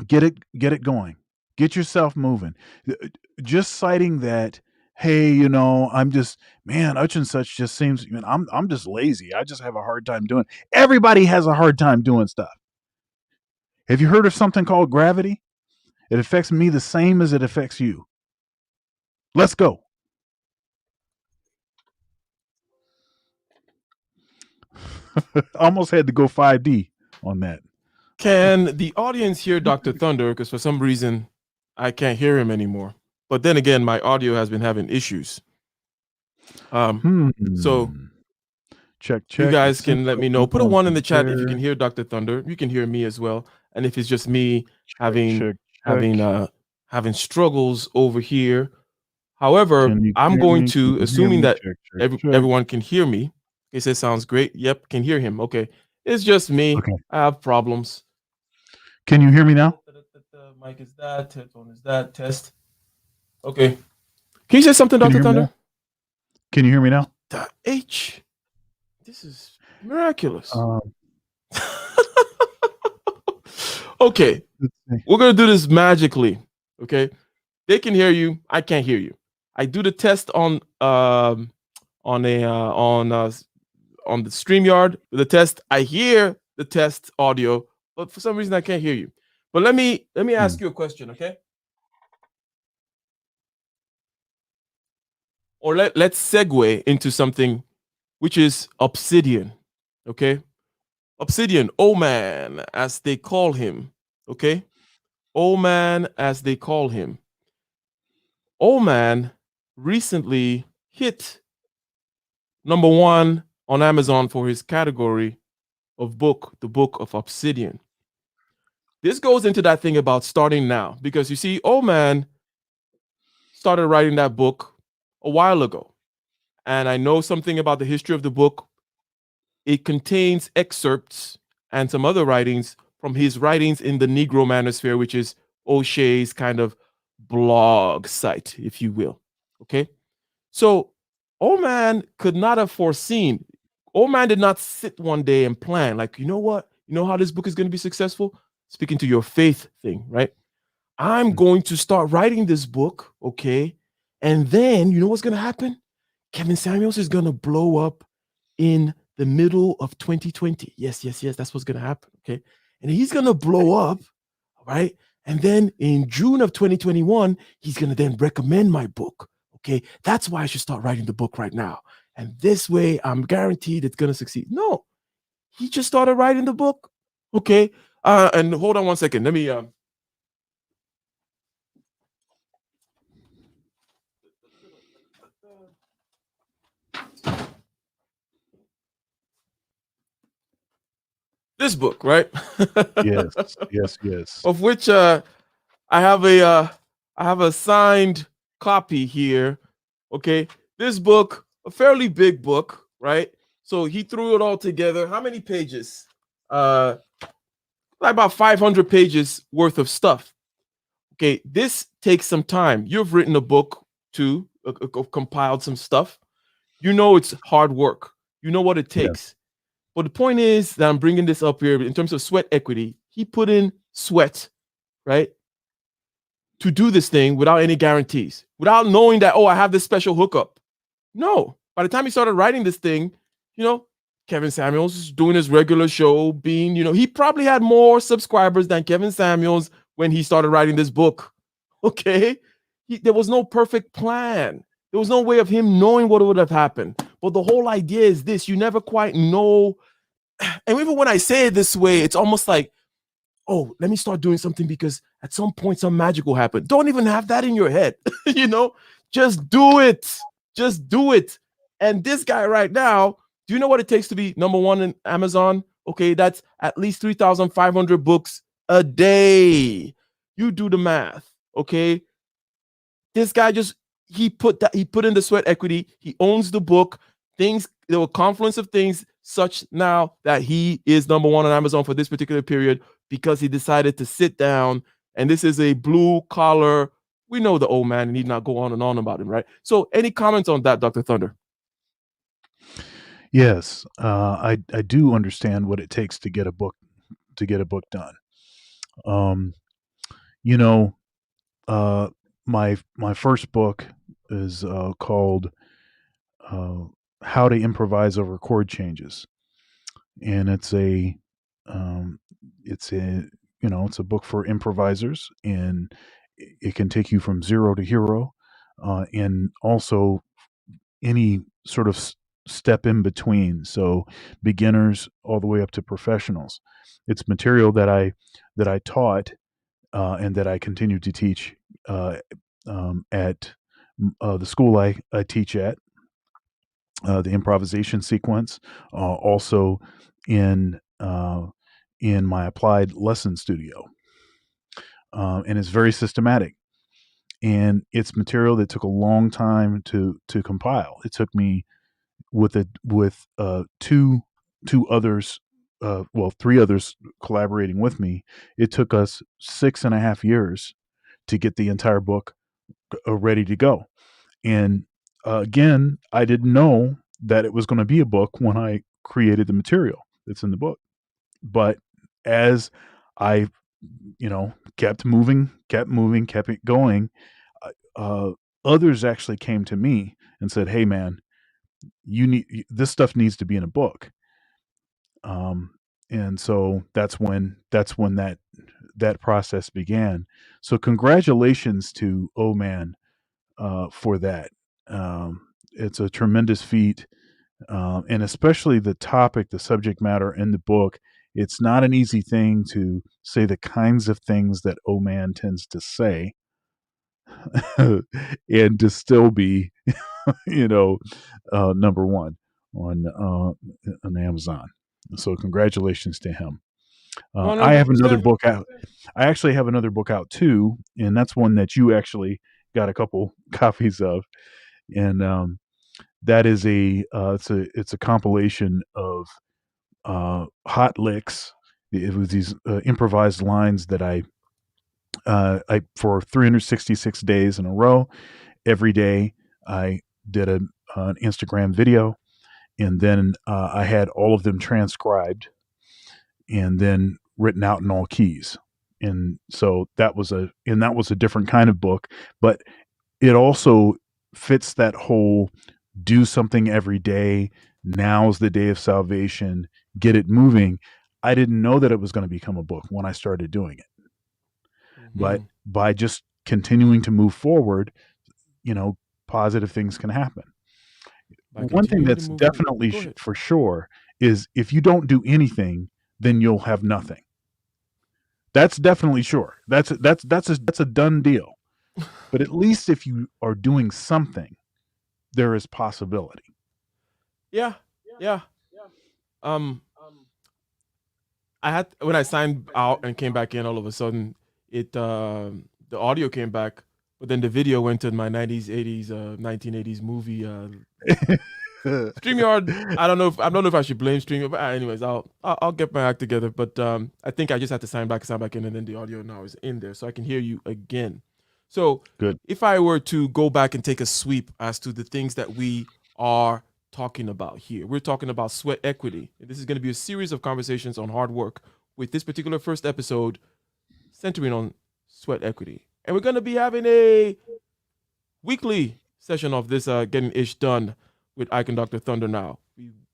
Speaker 2: Get it going. Get yourself moving. Just citing that, hey, I'm just, man, such and such just seems, I'm just lazy. I just have a hard time doing. Everybody has a hard time doing stuff. Have you heard of something called gravity? It affects me the same as it affects you. Let's go. Almost had to go 5D on that.
Speaker 1: Can the audience hear Dr. Thunder? Because for some reason I can't hear him anymore. But then again, my audio has been having issues.
Speaker 2: Hmm.
Speaker 1: So
Speaker 2: Check,
Speaker 1: you
Speaker 2: check.
Speaker 1: guys
Speaker 2: It seems
Speaker 1: can let
Speaker 2: like
Speaker 1: me know.
Speaker 2: I'm
Speaker 1: Put a
Speaker 2: going
Speaker 1: one in
Speaker 2: to
Speaker 1: the chat if you can
Speaker 2: there.
Speaker 1: hear Dr. Thunder. You can hear me as well. And if it's just me
Speaker 2: Check,
Speaker 1: having
Speaker 2: check,
Speaker 1: having
Speaker 2: check.
Speaker 1: having struggles over here. However,
Speaker 2: Can you
Speaker 1: I'm
Speaker 2: hear
Speaker 1: going
Speaker 2: me? Can
Speaker 1: to,
Speaker 2: you hear
Speaker 1: assuming
Speaker 2: me?
Speaker 1: that
Speaker 2: Check, check, check.
Speaker 1: everyone can hear me. He says sounds great. Yep, can hear him. Okay. It's just me.
Speaker 2: Okay.
Speaker 1: I have problems.
Speaker 2: Can you hear me now?
Speaker 1: Mic is that, headphone is that, test. Okay. Can you say something,
Speaker 2: Can you
Speaker 1: Dr.
Speaker 2: hear me
Speaker 1: Thunder?
Speaker 2: now? Can you hear me now?
Speaker 1: The H. This is miraculous.
Speaker 2: Um,
Speaker 1: Okay.
Speaker 2: let's see.
Speaker 1: We're gonna do this magically. Okay. They can hear you. I can't hear you. I do the test on a on the StreamYard. The test, I hear the test audio, but for some reason I can't hear you. But let me
Speaker 2: Hmm.
Speaker 1: ask you a question, okay? Or let's segue into something which is Obsidian. Okay? Obsidian, Oman, as they call him. Okay? Oman, as they call him. Oman recently hit number one on Amazon for his category of book, the book of Obsidian. This goes into that thing about starting now, because you see, Oman started writing that book a while ago. And I know something about the history of the book. It contains excerpts and some other writings from his writings in the Negro Manosphere, which is O'Shea's kind of blog site, if you will. Okay. So Oman could not have foreseen. Oman did not sit one day and plan, like, you know what? You know how this book is going to be successful? Speaking to your faith thing, right? I'm going to start writing this book, okay? And then you know what's going to happen? Kevin Samuels is going to blow up in the middle of 2020. Yes, yes, yes, that's what's going to happen, okay? And he's going to blow up, right? And then in June of 2021, he's going to then recommend my book, okay? That's why I should start writing the book right now. And this way, I'm guaranteed it's going to succeed. No, he just started writing the book, okay? And hold on one second. Let me this book, right?
Speaker 2: Yes, yes, yes.
Speaker 1: Of which I have a I have a signed copy here. Okay, this book, a fairly big book, right? So he threw it all together. How many pages? Like about 500 pages worth of stuff. Okay, this takes some time. You've written a book too, compiled some stuff. You know it's hard work. You know what it
Speaker 2: Yes,
Speaker 1: takes. But the point is that I'm bringing this up here in terms of sweat equity. He put in sweat, right, to do this thing without any guarantees, without knowing that, oh, I have this special hookup. No. By the time he started writing this thing, you know, Kevin Samuels is doing his regular show, being, you know, he probably had more subscribers than Kevin Samuels when he started writing this book. Okay. There was no perfect plan. There was no way of him knowing what would have happened. But the whole idea is this: you never quite know. And even when I say it this way, it's almost like, oh, let me start doing something because at some point some magic will happen. Don't even have that in your head. You know, just do it. Just do it. And this guy right now, do you know what it takes to be number one in Amazon? Okay, that's at least 3,500 books a day. You do the math. Okay, this guy just he put in the sweat equity. He owns the book. Things, there were confluence of things such now that he is number one on Amazon for this particular period because he decided to sit down. And this is a blue collar. We know the old man, and need not go on and on about him, right? So, any comments on that, Dr. Thunder?
Speaker 2: yes. I do understand what it takes to get a book done. Um, you know, uh, my first book is called uh, "How to Improvise Over Chord Changes," and um, it's a it's a book for improvisers, and it can take you from zero to hero, and also any sort of step in between. So beginners all the way up to professionals. It's material that I taught, and that I continue to teach, uh, at the school I teach at, the improvisation sequence, also in in my applied lesson studio, and it's very systematic. And it's material that took a long time to compile. It took me with two others, well, three others collaborating with me. It took us 6.5 years to get the entire book ready to go. And again, I didn't know that it was going to be a book when I created the material that's in the book. But as I, kept moving, kept it going, uh, others actually came to me and said, "Hey, man, this stuff needs to be in a book." Um, and so that's when that process began. So congratulations to Oh Man, for that. It's a tremendous feat, and especially the topic, the subject matter in the book. It's not an easy thing to say the kinds of things that Oh Man tends to say, and to still be, you know, number one on Amazon. So congratulations to him. I have another
Speaker 1: 100%.
Speaker 2: book out. I actually have another book out too, and that's one that you actually got a couple copies of, and that is it's a compilation of hot licks. It was these improvised lines that I for 366 days in a row. Every day I did an Instagram video, and then I had all of them transcribed and then written out in all keys. And so that was a different kind of book, but it also fits that whole do something every day. Now's the day of salvation. Get it moving. I didn't know that it was going to become a book when I started doing it, but
Speaker 1: Hmm.
Speaker 2: by just continuing to move forward, you know, positive things can happen.
Speaker 1: By
Speaker 2: One thing
Speaker 1: continuing to
Speaker 2: that's
Speaker 1: move forward.
Speaker 2: definitely
Speaker 1: Go ahead.
Speaker 2: for sure is if you don't do anything, then you'll have nothing. That's definitely sure. That's a done deal. But at least if you are doing something, there is possibility.
Speaker 1: Yeah, yeah. Um, I had when I signed out and came back in, all of a sudden the audio came back, but then the video went to my 90s, 80s, 1980s movie. StreamYard. I don't know if I should blame StreamYard, but anyways, I'll get my act together. But I think I just had to sign back in, and then the audio now is in there, so I can hear you again. So
Speaker 2: Good.
Speaker 1: if I were to go back and take a sweep as to the things that we are talking about here, we're talking about sweat equity. And this is going to be a series of conversations on hard work, with this particular first episode centering on sweat equity, and we're going to be having a weekly session of this getting ish done with Ike and Dr. Thunder now.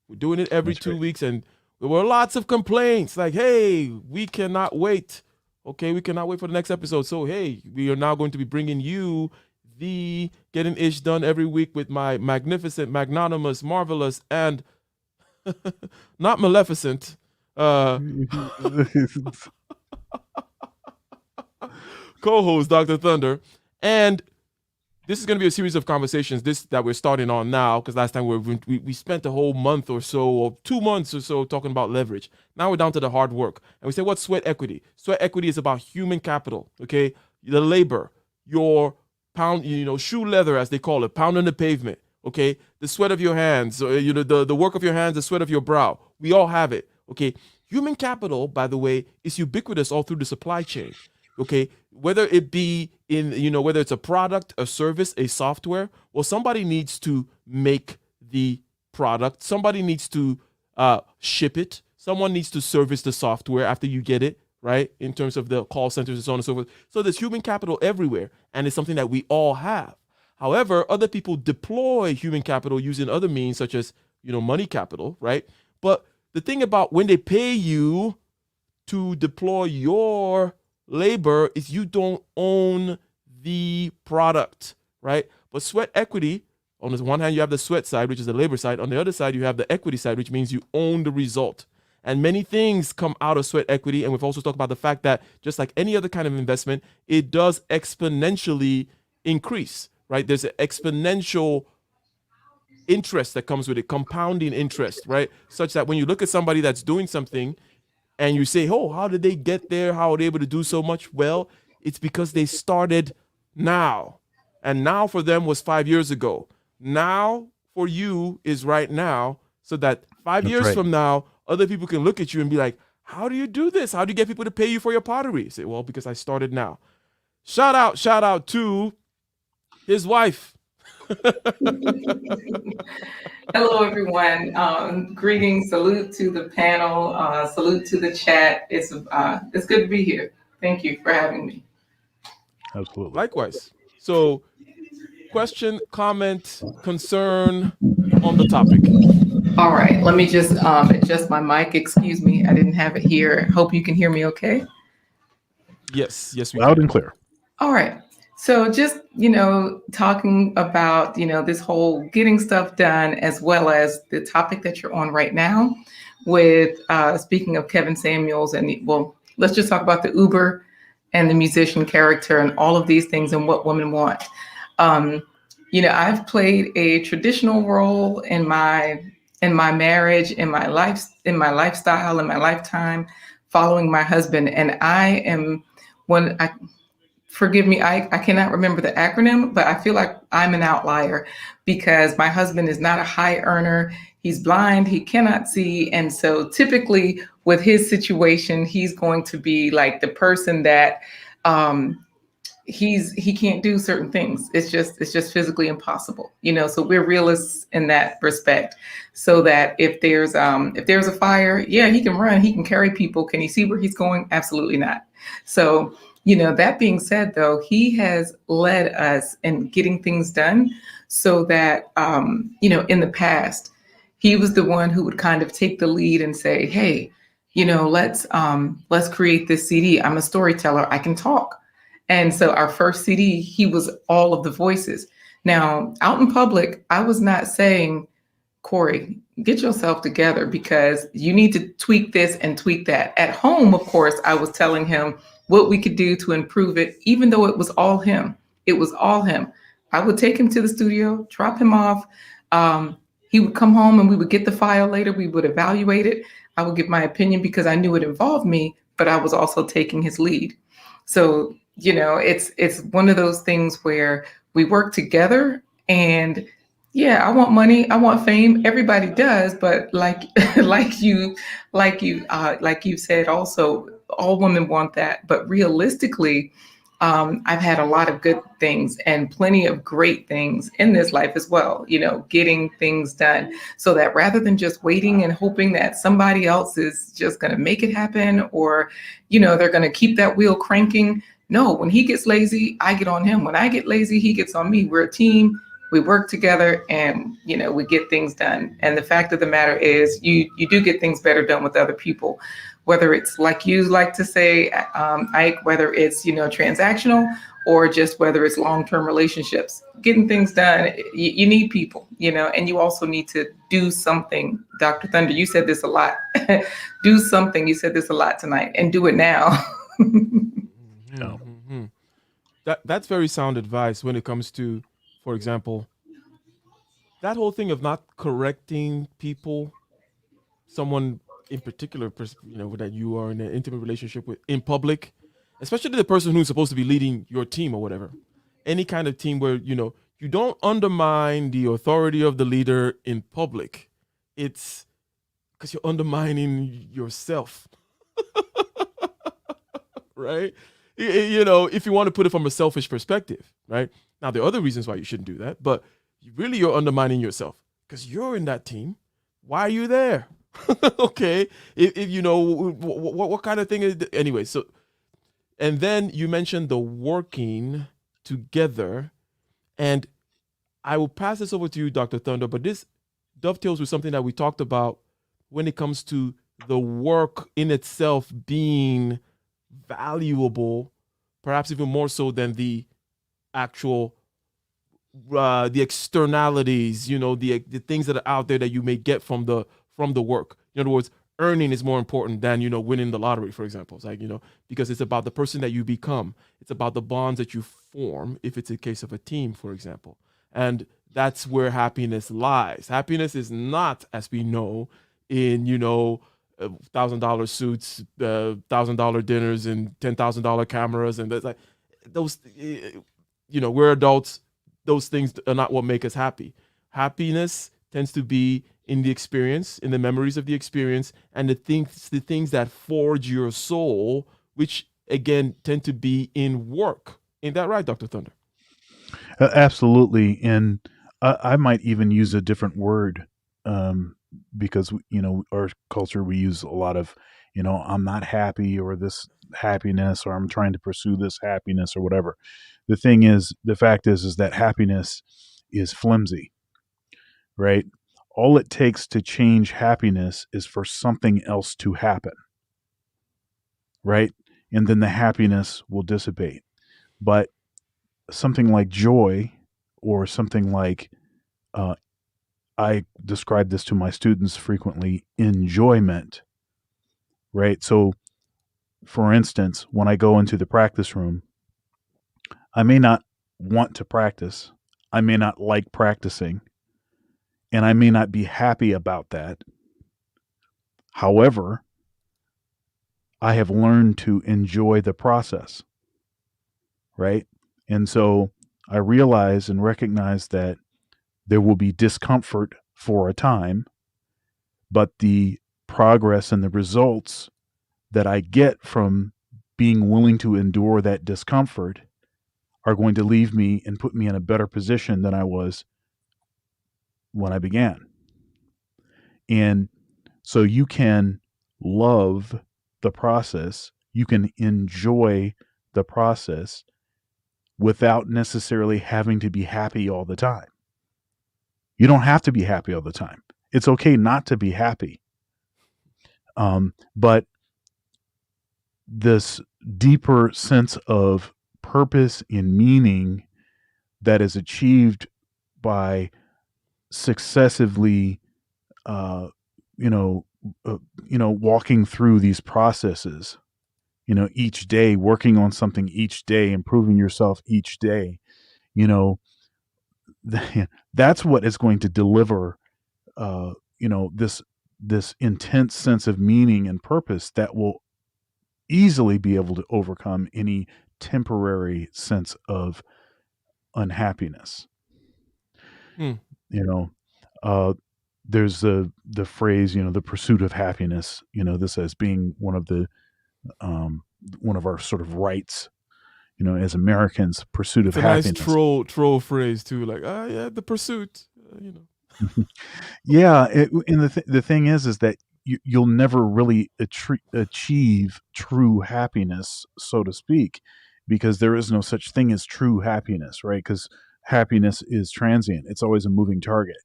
Speaker 1: We're doing it every
Speaker 2: That's
Speaker 1: two
Speaker 2: great.
Speaker 1: weeks, and there were lots of complaints like, hey, we cannot wait. Okay, we cannot wait for the next episode. So, hey, we are now going to be bringing you the getting ish done every week with my magnificent, magnanimous, marvelous, and not maleficent uh, co host, Dr. Thunder. And this is going to be a series of conversations this that we're starting on now, because last time we spent a whole month or so, or 2 months or so, talking about leverage. Now we're down to the hard work, and we say, what's sweat equity? Sweat equity is about human capital. Okay, the labor, your pound, shoe leather as they call it, pound on the pavement. Okay, the sweat of your hands, the work of your hands, the sweat of your brow. We all have it. Okay, human capital, by the way, is ubiquitous all through the supply chain. Okay, whether it be in, whether it's a product, a service, a software, well, somebody needs to make the product, somebody needs to ship it, someone needs to service the software after you get it, right, in terms of the call centers and so on and so forth. So there's human capital everywhere, and it's something that we all have. However, other people deploy human capital using other means, such as money capital, right? But the thing about when they pay you, to deploy your labor if you don't own the product, right? But sweat equity, on the one hand, you have the sweat side, which is the labor side. On the other side, you have the equity side, which means you own the result. And many things come out of sweat equity. And we've also talked about the fact that just like any other kind of investment, it does exponentially increase, right? There's an exponential interest that comes with it, compounding interest, right? Such that when you look at somebody that's doing something and you say, oh, how did they get there? How are they able to do so much? Well, it's because they started now. And now for them was 5 years ago. Now for you is right now, so that five
Speaker 2: That's
Speaker 1: years
Speaker 2: right.
Speaker 1: from now, other people can look at you and be like, how do you do this? How do you get people to pay you for your pottery? Say, well, because I started now. Shout out to his wife.
Speaker 3: Hello, everyone. Greetings, salute to the panel, salute to the chat. It's good to be here. Thank you for having me.
Speaker 2: Absolutely.
Speaker 1: Likewise. So, question, comment, concern on the topic.
Speaker 3: All right, let me just adjust my mic. Excuse me, I didn't have it here. Hope you can hear me okay.
Speaker 1: Yes, we
Speaker 2: Loud
Speaker 1: can.
Speaker 2: and clear.
Speaker 3: All right. So just, talking about, this whole getting stuff done, as well as the topic that you're on right now with speaking of Kevin Samuels, and well, let's just talk about the Uber and the musician character and all of these things and what women want. Um, I've played a traditional role in my marriage, in my lifestyle, in my lifetime, following my husband, and I am one. Forgive me, I cannot remember the acronym, but I feel like I'm an outlier because my husband is not a high earner. He's blind, he cannot see. And so typically with his situation, he's going to be like the person that um, he can't do certain things. It's just physically impossible, so we're realists in that respect. So that if there's a fire, yeah, he can run, he can carry people. Can he see where he's going? Absolutely not. So that being said, though, he has led us in getting things done so that in the past he was the one who would kind of take the lead and say, hey, let's create this CD. I'm a storyteller, I can talk. And so our first CD, he was all of the voices. Now, out in public, I was not saying, Corey, get yourself together because you need to tweak this and tweak that. At home, of course, I was telling him what we could do to improve it, even though it was all him. It was all him. I would take him to the studio, drop him off. He would come home and we would get the file later. We would evaluate it. I would give my opinion because I knew it involved me, but I was also taking his lead. So it's one of those things where we work together. And yeah, I want money, I want fame. Everybody does, but like like you said, also all women want that. But realistically, I've had a lot of good things and plenty of great things in this life as well, getting things done so that rather than just waiting and hoping that somebody else is just going to make it happen or, they're going to keep that wheel cranking. No, when he gets lazy, I get on him. When I get lazy, he gets on me. We're a team. We work together and, we get things done. And the fact of the matter is you do get things better done with other people, whether it's like you like to say, Ike, whether it's, transactional or just whether it's long-term relationships, getting things done, you need people, and you also need to do something. Dr. Thunder, you said this a lot. Do something. You said this a lot tonight and do it now.
Speaker 2: Yeah.
Speaker 1: Mm-hmm. That's very sound advice when it comes to, for example, that whole thing of not correcting people, someone in particular, that you are in an intimate relationship with in public, especially the person who's supposed to be leading your team or whatever. Any kind of team where you don't undermine the authority of the leader in public. It's because you're undermining yourself, right? If you want to put it from a selfish perspective, right? Now, there are other reasons why you shouldn't do that, but you're undermining yourself because you're in that team. Why are you there? Okay. If what kind of thing is it? Anyway, so, and then you mentioned the working together, and I will pass this over to you, Dr. Thunder, but this dovetails with something that we talked about when it comes to the work in itself being valuable, perhaps even more so than the actual the externalities, the things that are out there that you may get from the work. In other words, earning is more important than winning the lottery, for example. It's like because it's about the person that you become. It's about the bonds that you form. If it's a case of a team, for example, and that's where happiness lies. Happiness is not, as we know, in $1,000 suits, $1,000 dinners, and $10,000 cameras, and that's like those. We're adults. Those things are not what make us happy. Happiness tends to be in the experience, in the memories of the experience, and the things that forge your soul, which again tend to be in work. Ain't that right, Dr. Thunder?
Speaker 2: Absolutely, and I might even use a different word, um, because our culture, we use a lot of, I'm not happy, or this happiness, or I'm trying to pursue this happiness, or whatever. The fact is that happiness is flimsy, right? All it takes to change happiness is for something else to happen, right? And then the happiness will dissipate. But something like joy, or something like, uh, I describe this to my students frequently, enjoyment, right? So, for instance, when I go into the practice room, I may not want to practice, I may not like practicing, and I may not be happy about that. However, I have learned to enjoy the process, right? And so I realize and recognize that there will be discomfort for a time, but the progress and the results that I get from being willing to endure that discomfort are going to leave me and put me in a better position than I was when I began. And so you can love the process, you can enjoy the process without necessarily having to be happy all the time. You don't have to be happy all the time. It's okay not to be happy. But this deeper sense of purpose and meaning that is achieved by successively, uh, you know, walking through these processes, each day, working on something each day, improving yourself each day, you know, that's what is going to deliver, this intense sense of meaning and purpose that will easily be able to overcome any temporary sense of unhappiness.
Speaker 1: Hmm.
Speaker 2: You know, uh, there's the phrase, the pursuit of happiness. This as being um, one of our sort of rights. As Americans, pursuit of
Speaker 1: It's a nice
Speaker 2: happiness.
Speaker 1: troll phrase too, like yeah, the pursuit.
Speaker 2: Yeah, and the thing is that you'll never really achieve true happiness, so to speak, because there is no such thing as true happiness, right? Because happiness is transient; it's always a moving target.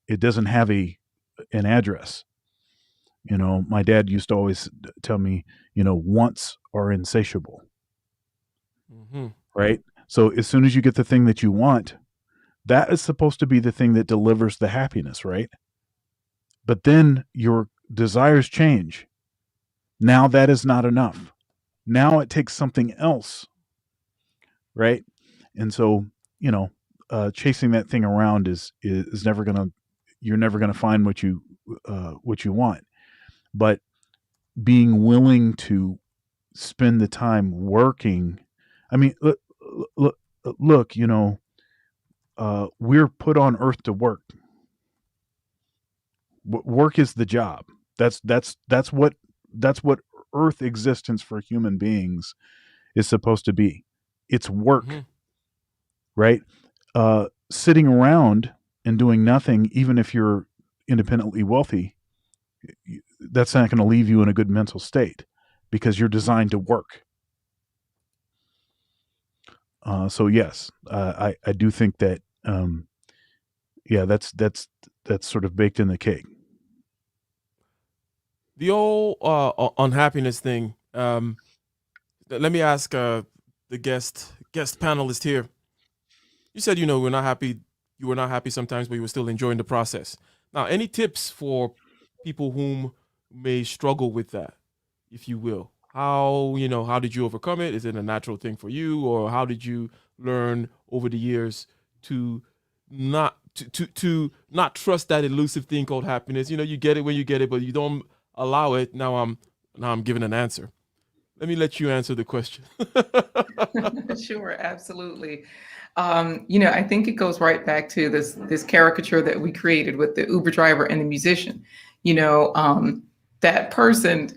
Speaker 2: It doesn't have an address. My dad used to always tell me, wants are insatiable,
Speaker 1: Hmm.
Speaker 2: right? So as soon as you get the thing that you want, that is supposed to be the thing that delivers the happiness, right? But then your desires change. Now that is not enough. Now it takes something else, right? And so, you know, chasing that thing around is never gonna. You're never gonna find what you want. But being willing to spend the time working. I mean, look, we're put on earth to work. Work is the job. That's what earth existence for human beings is supposed to be. It's
Speaker 1: Hmm.
Speaker 2: work, right? Sitting around and doing nothing, even if you're independently wealthy, that's not going to leave you in a good mental state because you're
Speaker 1: Hmm.
Speaker 2: designed to work. So yes, I do think that, yeah, that's sort of baked in the cake.
Speaker 1: The old unhappiness thing. Let me ask the guest panelist here. You said we're not happy. You were not happy sometimes, but you were still enjoying the process. Now, any tips for people whom may struggle with that, if you will? How did you overcome it? Is it a natural thing for you, or how did you learn over the years to to not trust that elusive thing called happiness? You get it when you get it, but you don't allow it. Now I'm giving an answer. Let me let you answer the question.
Speaker 3: Sure, absolutely. I think it goes right back to this caricature that we created with the Uber driver and the musician. You know, that person,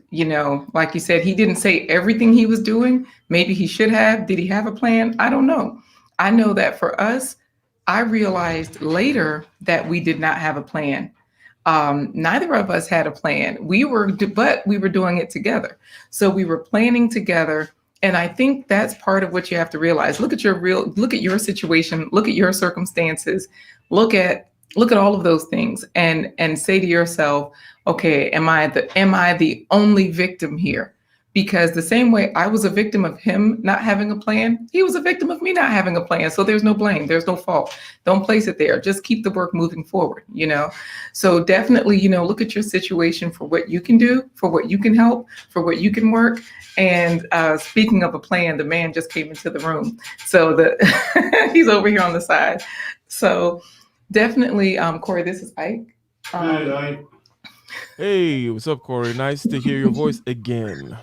Speaker 3: like you said, he didn't say everything he was doing. Maybe he should have. Did he have a plan? I don't know. I know that for us, I realized later that we did not have a plan. Neither of us had a plan. But we were doing it together. So we were planning together. And I think that's part of what you have to realize. Look at your situation, look at your circumstances, look at all of those things and say to yourself, okay, am I the only victim here? Because the same way I was a victim of him not having a plan, he was a victim of me not having a plan. So there's no blame, there's no fault. Don't place it there. Just keep the work moving forward. So definitely, look at your situation for what you can do, for what you can help, for what you can work. And speaking of a plan, the man just came into the room. So he's over here on the side. So definitely, Corey, this is Ike.
Speaker 1: Hey, what's up, Corey? Nice to hear your voice again.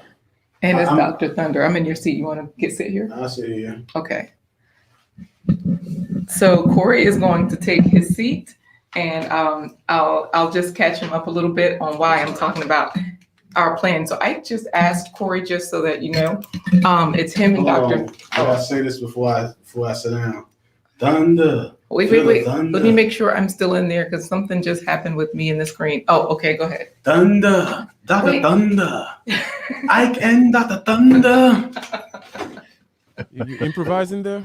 Speaker 3: And it's Dr. Thunder. I'm in your seat. You want to sit here?
Speaker 4: I'll sit here.
Speaker 3: Okay. So Corey is going to take his seat, and I'll just catch him up a little bit on why I'm talking about our plan. So I just asked Corey, just so that you know, it's him and Dr.
Speaker 4: I gotta say this before I sit down. Thunder.
Speaker 3: Wait.
Speaker 4: Thunder.
Speaker 3: Let me make sure I'm still in there because something just happened with me in the screen. Oh, okay, go ahead.
Speaker 4: Thunder. Dr.
Speaker 3: Wait.
Speaker 4: Thunder. Ike and Dr. Thunder.
Speaker 1: You improvising there?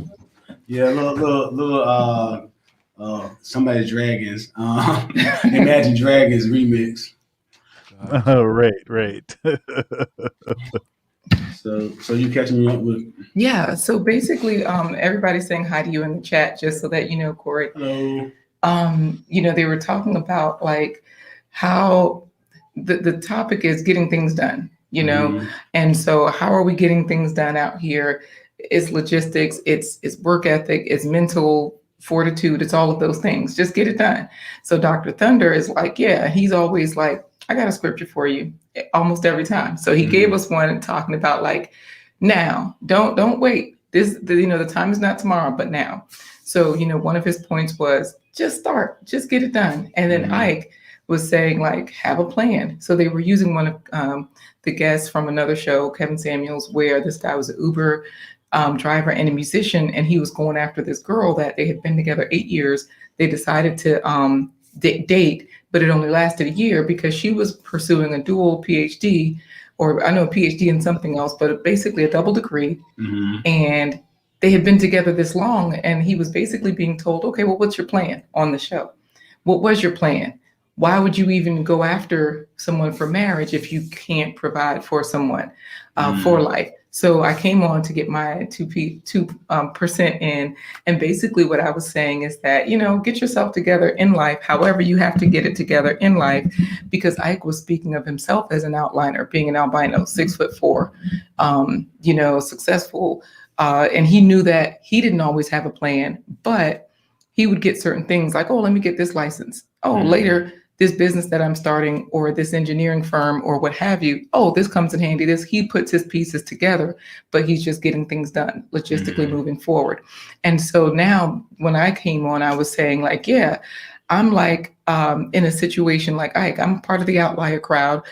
Speaker 4: Yeah, little somebody's dragons. Imagine Dragons remix.
Speaker 2: Right.
Speaker 4: So you catching me up with?
Speaker 3: Yeah. So basically, everybody's saying hi to you in the chat, just so that you know, Corey.
Speaker 4: Hello.
Speaker 3: They were talking about like how the topic is getting things done,
Speaker 4: Mhm.
Speaker 3: and so how are we getting things done out here? It's logistics, it's work ethic, it's mental fortitude, it's all of those things. Just get it done. So Dr. Thunder is like, yeah, he's always like, I got a scripture for you almost every time. So he gave us one talking about like, now, don't wait. The time is not tomorrow, but now. So, one of his points was just start, just get it done. And then Ike was saying like, have a plan. So they were using one of the guests from another show, Kevin Samuels, where this guy was an Uber driver and a musician, and he was going after this girl that they had been together 8 years. They decided to date, but it only lasted a year because she was pursuing a dual PhD, or I know a PhD in something else, but basically a double degree.
Speaker 4: Mm-hmm.
Speaker 3: And they had been together this long, and he was basically being told, okay, well, what's your plan on the show? What was your plan? Why would you even go after someone for marriage if you can't provide for someone for life? So I came on to get my 2% in. And basically what I was saying is that, get yourself together in life, however you have to get it together in life, because Ike was speaking of himself as an outliner, being an albino, 6'4", successful. And he knew that he didn't always have a plan, but he would get certain things like, oh, let me get this license. Oh, later, this business that I'm starting or this engineering firm or what have you, oh, this comes in handy. He puts his pieces together, but he's just getting things done, logistically moving forward. And so now when I came on, I was saying like, yeah, I'm like in a situation like Ike, I'm part of the outlier crowd,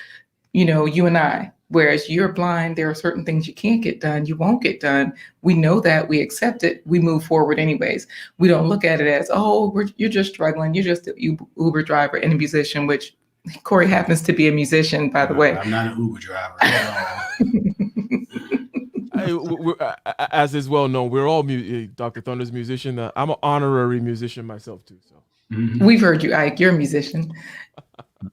Speaker 3: you and I. Whereas you're blind, there are certain things you can't get done, you won't get done. We know that, we accept it, we move forward anyways. We don't look at it as, oh, you're just struggling, you're just an Uber driver and a musician, which Corey happens to be a musician, by the way.
Speaker 4: I'm not an Uber driver at all.
Speaker 1: As is well known, we're all Dr. Thunder's musician. I'm an honorary musician myself too. So
Speaker 3: We've heard you, Ike. You're a musician.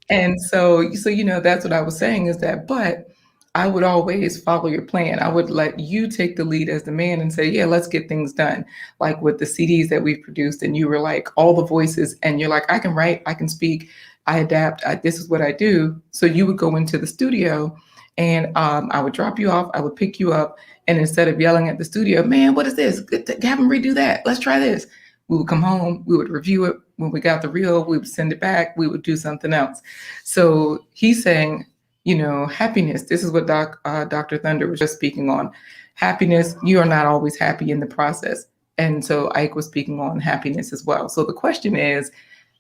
Speaker 3: And so, that's what I was saying is that, but I would always follow your plan. I would let you take the lead as the man and say, yeah, let's get things done. Like with the CDs that we've produced, and you were like all the voices, and you're like, I can write, I can speak, I adapt, this is what I do. So you would go into the studio, and I would drop you off, I would pick you up. And instead of yelling at the studio, man, what is this? Have them redo that. Let's try this. We would come home, we would review it. When we got the reel, we would send it back, we would do something else. So he's saying, happiness, this is what Dr. Thunder was just speaking on. Happiness, you are not always happy in the process. And so Ike was speaking on happiness as well. So the question is,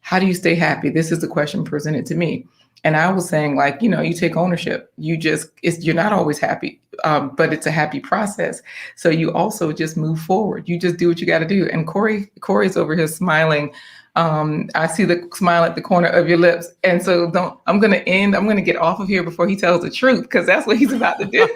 Speaker 3: how do you stay happy? This is the question presented to me. And I was saying, like, you take ownership. You're not always happy, but it's a happy process. So you also just move forward. You just do what you got to do. And Corey's over here smiling. I see the smile at the corner of your lips. And so I'm going to get off of here before he tells the truth, because that's what he's about to do.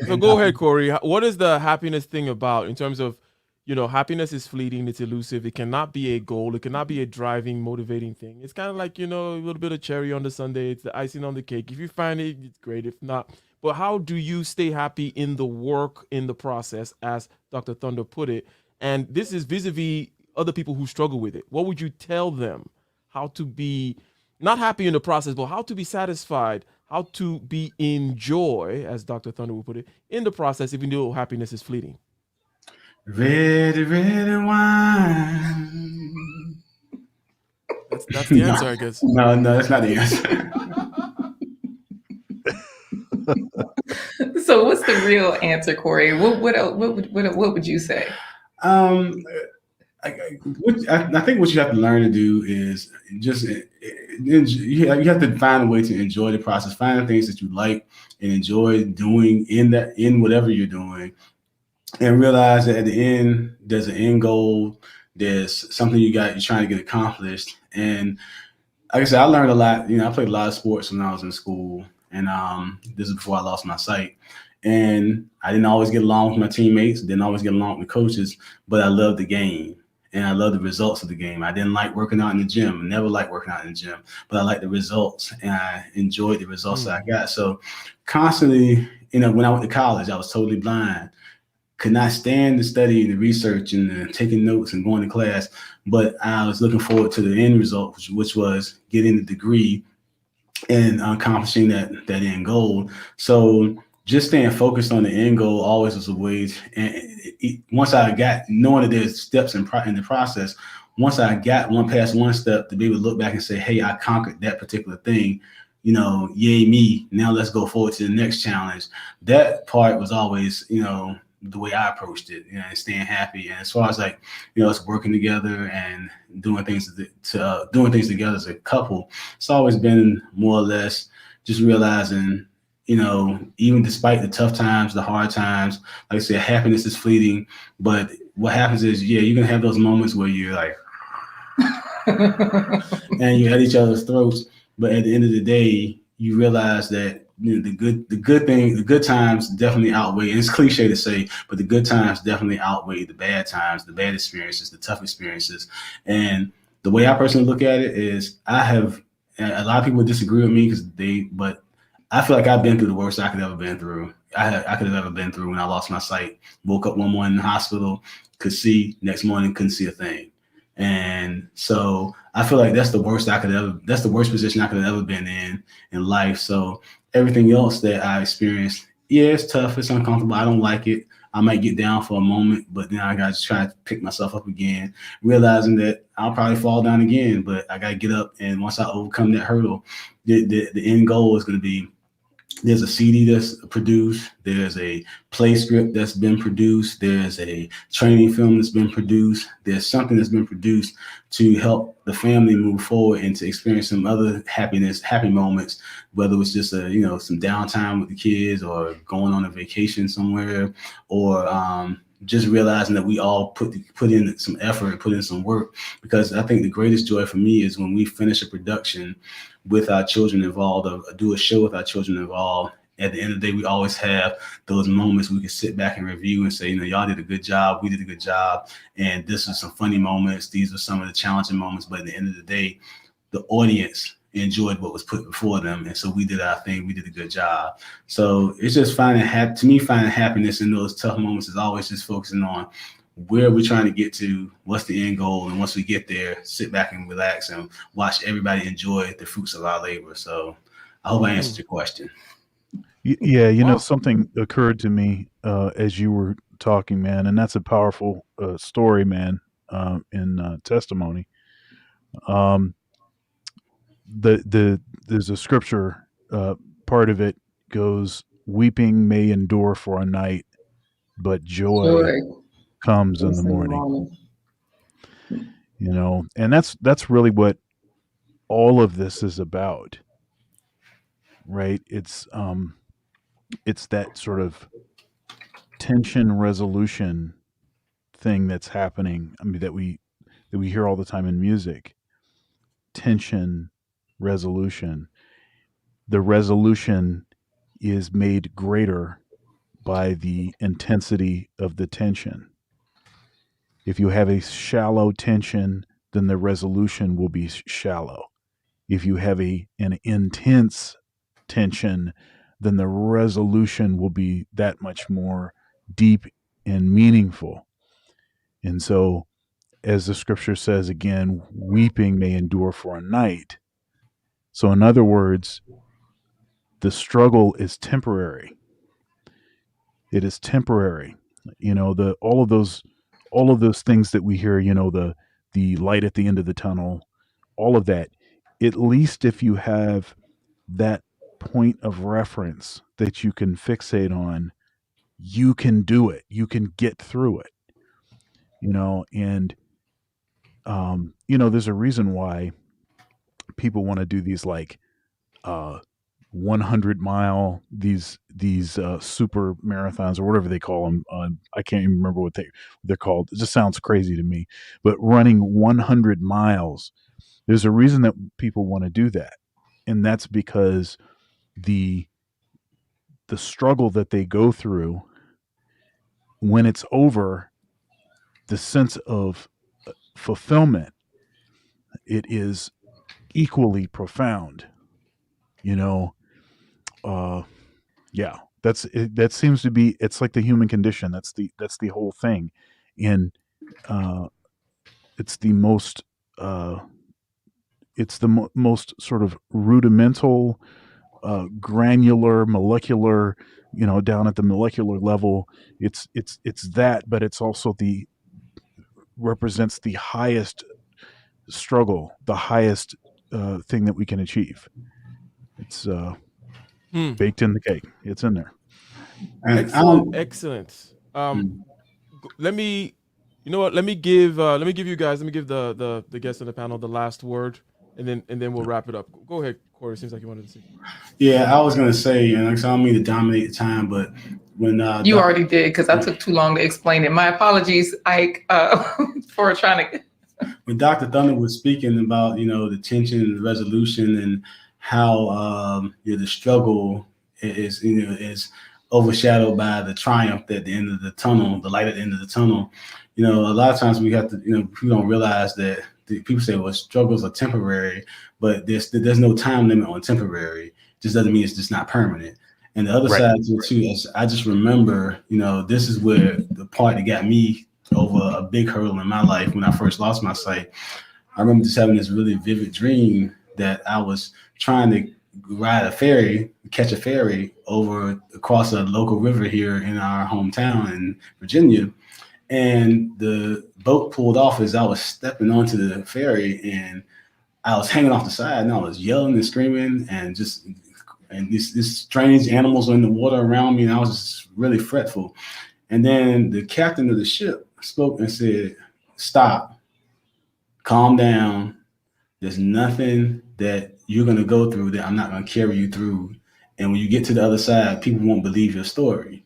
Speaker 1: So go ahead, Corey. What is the happiness thing about in terms of, happiness is fleeting, it's elusive, it cannot be a goal, it cannot be a driving, motivating thing. It's kind of like, a little bit of cherry on the sundae, it's the icing on the cake. If you find it, it's great. If not, but how do you stay happy in the work, in the process, as Dr. Thunder put it? And this is vis-a-vis other people who struggle with it. What would you tell them? How to be not happy in the process, but how to be satisfied, how to be in joy, as Dr. Thunder would put it, in the process, even though happiness is fleeting.
Speaker 4: Red, red wine.
Speaker 1: That's the answer, I guess.
Speaker 4: No, that's not the answer.
Speaker 3: So what's the real answer, Corey? What would you say?
Speaker 4: I think what you have to learn to do is just you have to find a way to enjoy the process, find the things that you like and enjoy doing in whatever you're doing, and realize that at the end there's an end goal, there's something you're trying to get accomplished. And like I said, I learned a lot. I played a lot of sports when I was in school, and this is before I lost my sight. And I didn't always get along with my teammates, didn't always get along with the coaches, but I loved the game and I loved the results of the game. I didn't like working out in the gym, never liked working out in the gym, but I liked the results and I enjoyed the results that I got. So constantly, when I went to college, I was totally blind, could not stand the study and the research and taking notes and going to class, but I was looking forward to the end result, which was getting the degree and accomplishing that end goal. So just staying focused on the end goal always was a way. Once I got knowing that there's steps in the process, once I got past one step, to be able to look back and say, hey, I conquered that particular thing, yay me. Now let's go forward to the next challenge. That part was always, the way I approached it, and staying happy. And as far as us working together and doing things together as a couple, it's always been more or less just realizing, even despite the tough times, the hard times, like I said, happiness is fleeting. But what happens is, you're gonna have those moments where you're like, and you're at each other's throats. But at the end of the day, you realize that the good times definitely outweigh, and it's cliche to say, but the good times definitely outweigh the bad times, the bad experiences, the tough experiences. And the way I personally look at it is, a lot of people disagree with me but I feel like I've been through the worst I could ever been through. I could have ever been through when I lost my sight. Woke up one morning in the hospital, could see, next morning couldn't see a thing. And so I feel like that's the worst position I could have ever been in life. So everything else that I experienced, it's tough, it's uncomfortable, I don't like it. I might get down for a moment, but then I got to try to pick myself up again, realizing that I'll probably fall down again, but I got to get up. And once I overcome that hurdle, the end goal is going to be, there's a CD that's produced, there's a play script that's been produced, there's a training film that's been produced, there's something that's been produced to help the family move forward and to experience some other happy moments, whether it's just some downtime with the kids or going on a vacation somewhere, or just realizing that we all put in some effort, put in some work. Because I think the greatest joy for me is when we finish a production with our children involved, or do a show with our children involved, at the end of the day, we always have those moments we can sit back and review and say, y'all did a good job. We did a good job. And this is some funny moments. These are some of the challenging moments. But at the end of the day, the audience enjoyed what was put before them. And so we did our thing. We did a good job. So it's just finding happiness in those tough moments is always just focusing on where we're trying to get to, what's the end goal. And once we get there, sit back and relax and watch everybody enjoy the fruits of our labor. So I hope I answered your question.
Speaker 2: Yeah, something occurred to me as you were talking, man, and that's a powerful story, man, in testimony. There's a scripture, part of it goes, "Weeping may endure for a night, but joy comes in the morning." And that's really what all of this is about, right? It's that sort of tension resolution thing that's happening. I mean, that we hear all the time in music. Tension resolution. The resolution is made greater by the intensity of the tension. If you have a shallow tension, then the resolution will be shallow. If you have an intense tension, then the resolution will be that much more deep and meaningful. And so, as the scripture says again, weeping may endure for a night. So, in other words, the struggle is temporary. It is temporary. All of those things that we hear, the light at the end of the tunnel, all of that. At least if you have that point of reference that you can fixate on, you can do it. You can get through it. And there's a reason why people want to do these 100-mile these super marathons or whatever they call them. I can't even remember what they're called. It just sounds crazy to me. But running 100 miles, there's a reason that people want to do that, and that's because the struggle that they go through, when it's over, the sense of fulfillment, it is equally profound. Yeah, that seems to be, it's like the human condition. That's the whole thing. And it's the most most sort of rudimental, granular, molecular, down at the molecular level. It's that, but it's also represents the highest struggle, the highest thing that we can achieve. It's baked in the cake. It's in there.
Speaker 1: Excellent. Let me, let me give the guests on the panel the last word, and then we'll wrap it up. Go ahead, Corey. Seems like you wanted to say.
Speaker 4: Yeah, I was gonna say, I don't mean to dominate the time, but when
Speaker 3: you already did, because I took too long to explain it. My apologies, Ike, for trying to.
Speaker 4: When Dr. Thunder was speaking about the tension and the resolution and how the struggle is overshadowed by the triumph at the end of the tunnel, the light at the end of the tunnel. A lot of times we have to, people don't realize that people say, well, struggles are temporary, but there's no time limit on temporary. It just doesn't mean it's just not permanent. And the other side to it too is, I just remember, this is where the part that got me over a big hurdle in my life when I first lost my sight. I remember just having this really vivid dream that I was trying to catch a ferry over across a local river here in our hometown in Virginia. And the boat pulled off as I was stepping onto the ferry, and I was hanging off the side, and I was yelling and screaming, and these strange animals were in the water around me, and I was just really fretful. And then the captain of the ship spoke and said, "Stop, calm down. There's nothing that you're going to go through that I'm not going to carry you through. And when you get to the other side, people won't believe your story."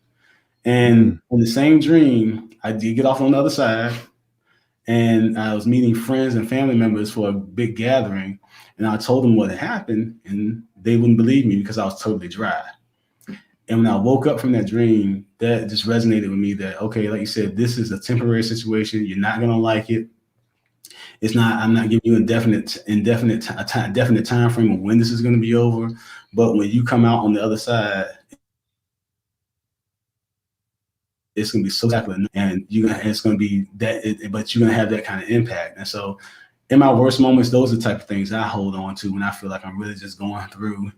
Speaker 4: And in the same dream, I did get off on the other side, and I was meeting friends and family members for a big gathering. And I told them what had happened, and they wouldn't believe me because I was totally dry. And when I woke up from that dream, that just resonated with me that, okay, like you said, this is a temporary situation. You're not going to like it. It's not, I'm not giving you a definite time frame of when this is going to be over. But when you come out on the other side, it's going to be so spectacular, and it's going to be that, but you're going to have that kind of impact. And so in my worst moments, those are the type of things I hold on to when I feel like I'm really just going through.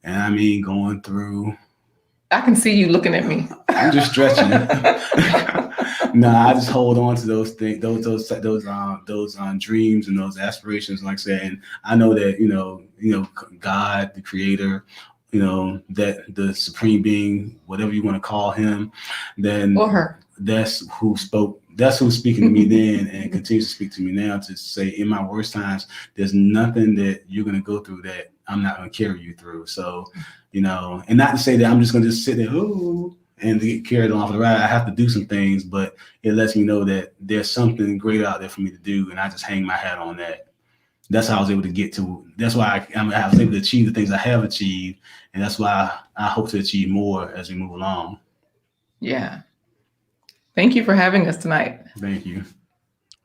Speaker 4: And I mean, going through.
Speaker 3: I can see you looking at me.
Speaker 4: I'm just stretching. No, I just hold on to those things, those dreams and those aspirations. Like I said, and I know that God, the Creator, that the Supreme Being, whatever you want to call Him, then
Speaker 3: Or her.
Speaker 4: That's who spoke. That's who's speaking to me then, and continues to speak to me now. To say, in my worst times, there's nothing that you're going to go through that I'm not going to carry you through. So, and not to say that I'm just going to just sit there, ooh, and get carried along for the ride. I have to do some things, but it lets me know that there's something great out there for me to do, and I just hang my hat on that. That's how I was able to get to. That's why I was able to achieve the things I have achieved, and that's why I hope to achieve more as we move along.
Speaker 3: Yeah. Thank you for having us tonight.
Speaker 4: Thank you.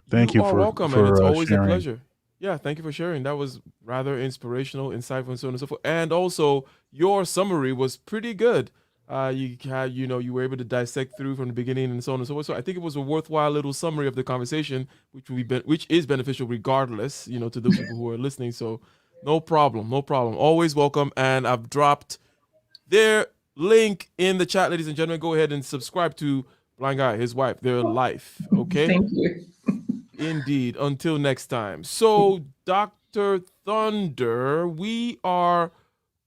Speaker 2: Thank you
Speaker 1: are
Speaker 2: for
Speaker 1: welcome, and it's always
Speaker 2: sharing.
Speaker 1: a pleasure. Yeah, thank you for sharing. That was rather inspirational, insightful, and so on and so forth. And also, your summary was pretty good. You had, you were able to dissect through from the beginning and so on and so forth. So I think it was a worthwhile little summary of the conversation, which is beneficial regardless, to those people who are listening. So no problem, no problem. Always welcome. And I've dropped their link in the chat, ladies and gentlemen. Go ahead and subscribe to Blind Guy, his wife, their life. Okay.
Speaker 3: Thank you.
Speaker 1: Indeed. Until next time. So, Dr. Thunder, we are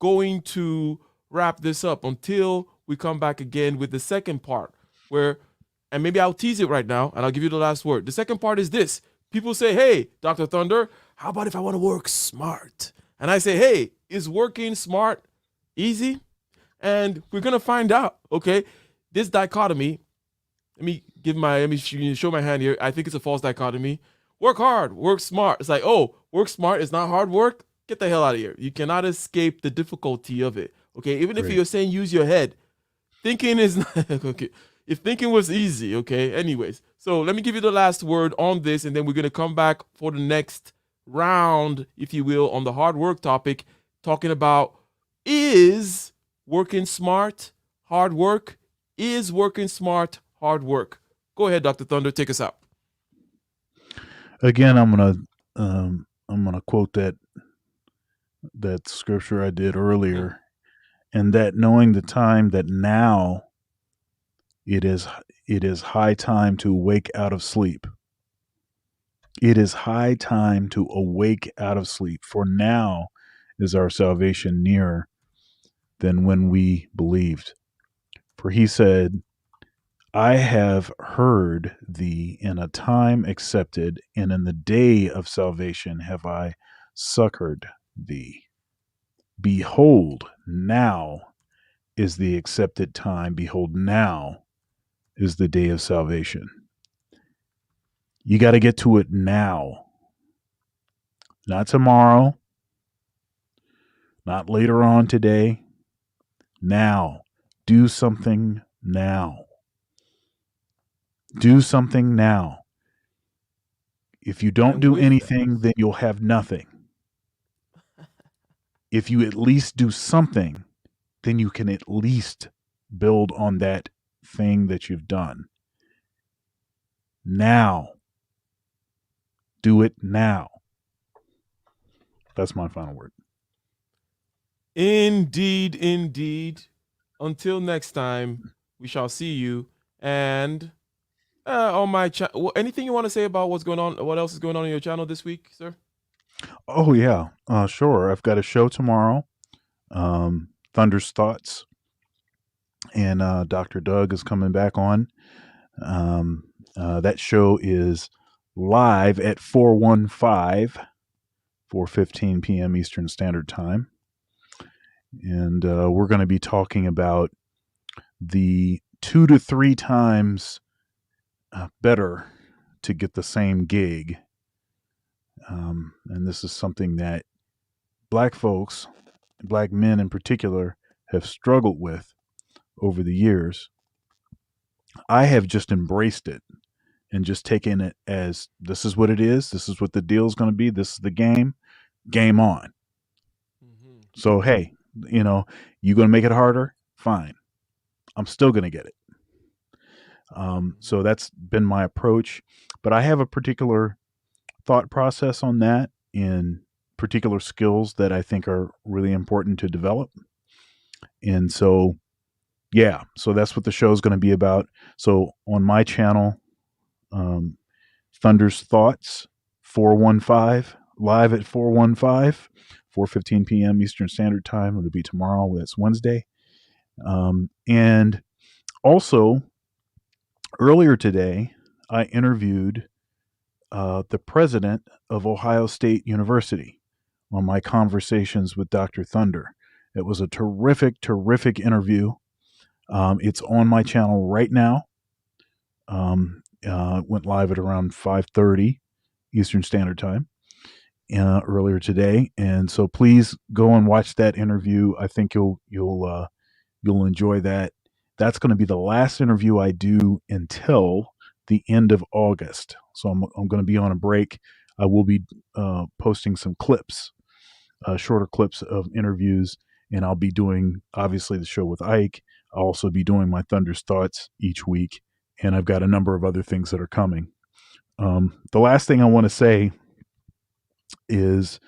Speaker 1: going to wrap this up until we come back again with the second part, and maybe I'll tease it right now and I'll give you the last word. The second part is this. People say, hey, Dr. Thunder, how about if I want to work smart? And I say, hey, is working smart easy? And we're going to find out, okay? This dichotomy, let me show my hand here. I think it's a false dichotomy. Work hard, work smart. It's like, oh, work smart is not hard work. Get the hell out of here. You cannot escape the difficulty of it. Okay, even if you're saying use your head, thinking is not okay. If thinking was easy, okay. Anyways, so let me give you the last word on this, and then we're gonna come back for the next round, if you will, on the hard work topic, talking about is working smart hard work? Is working smart hard work? Go ahead, Dr. Thunder, take us out.
Speaker 2: Again, I'm gonna quote that scripture I did earlier, and that knowing the time that now it is high time to wake out of sleep. It is high time to awake out of sleep, for now is our salvation nearer than when we believed. For he said, I have heard thee in a time accepted, and in the day of salvation have I succored thee. Behold, now is the accepted time. Behold, now is the day of salvation. You got to get to it now. Not tomorrow, not later on today. Now. Do something now. Do something now. If you don't do anything, then you'll have nothing. If you at least do something, then you can at least build on that thing that you've done. Now. Do it now. That's my final word.
Speaker 1: Indeed, indeed. Until next time, we shall see you. And on my channel, anything you want to say about what's going on? What else is going on your channel this week, sir?
Speaker 2: Oh yeah, sure. I've got a show tomorrow, Thunder's Thoughts, and Dr. Doug is coming back on. That show is live at 4:15 p.m. Eastern Standard Time. And we're going to be talking about the 2 to 3 times better to get the same gig. And this is something that Black folks, Black men in particular, have struggled with. over the years, I have just embraced it and just taken it as this is what it is. This is what the deal is going to be. This is the game on.
Speaker 1: Mm-hmm.
Speaker 2: So, hey, you going to make it harder? Fine. I'm still going to get it. So that's been my approach. But I have a particular thought process on that in particular skills that I think are really important to develop. And so, yeah, so that's what the show is going to be about. So on my channel, Thunder's Thoughts 415, live at 4:15 p.m. Eastern Standard Time. It'll be tomorrow. That's Wednesday. And also, earlier today, I interviewed the president of Ohio State University on my conversations with Dr. Thunder. It was a terrific, terrific interview. It's on my channel right now. Went live at around 5:30 Eastern Standard Time earlier today, and so please go and watch that interview. I think you'll enjoy that. That's going to be the last interview I do until the end of August. So I'm going to be on a break. I will be posting some clips, shorter clips of interviews, and I'll be doing obviously the show with Ike. I'll also be doing my Thunder's Thoughts each week, and I've got a number of other things that are coming. The last thing I want to say is,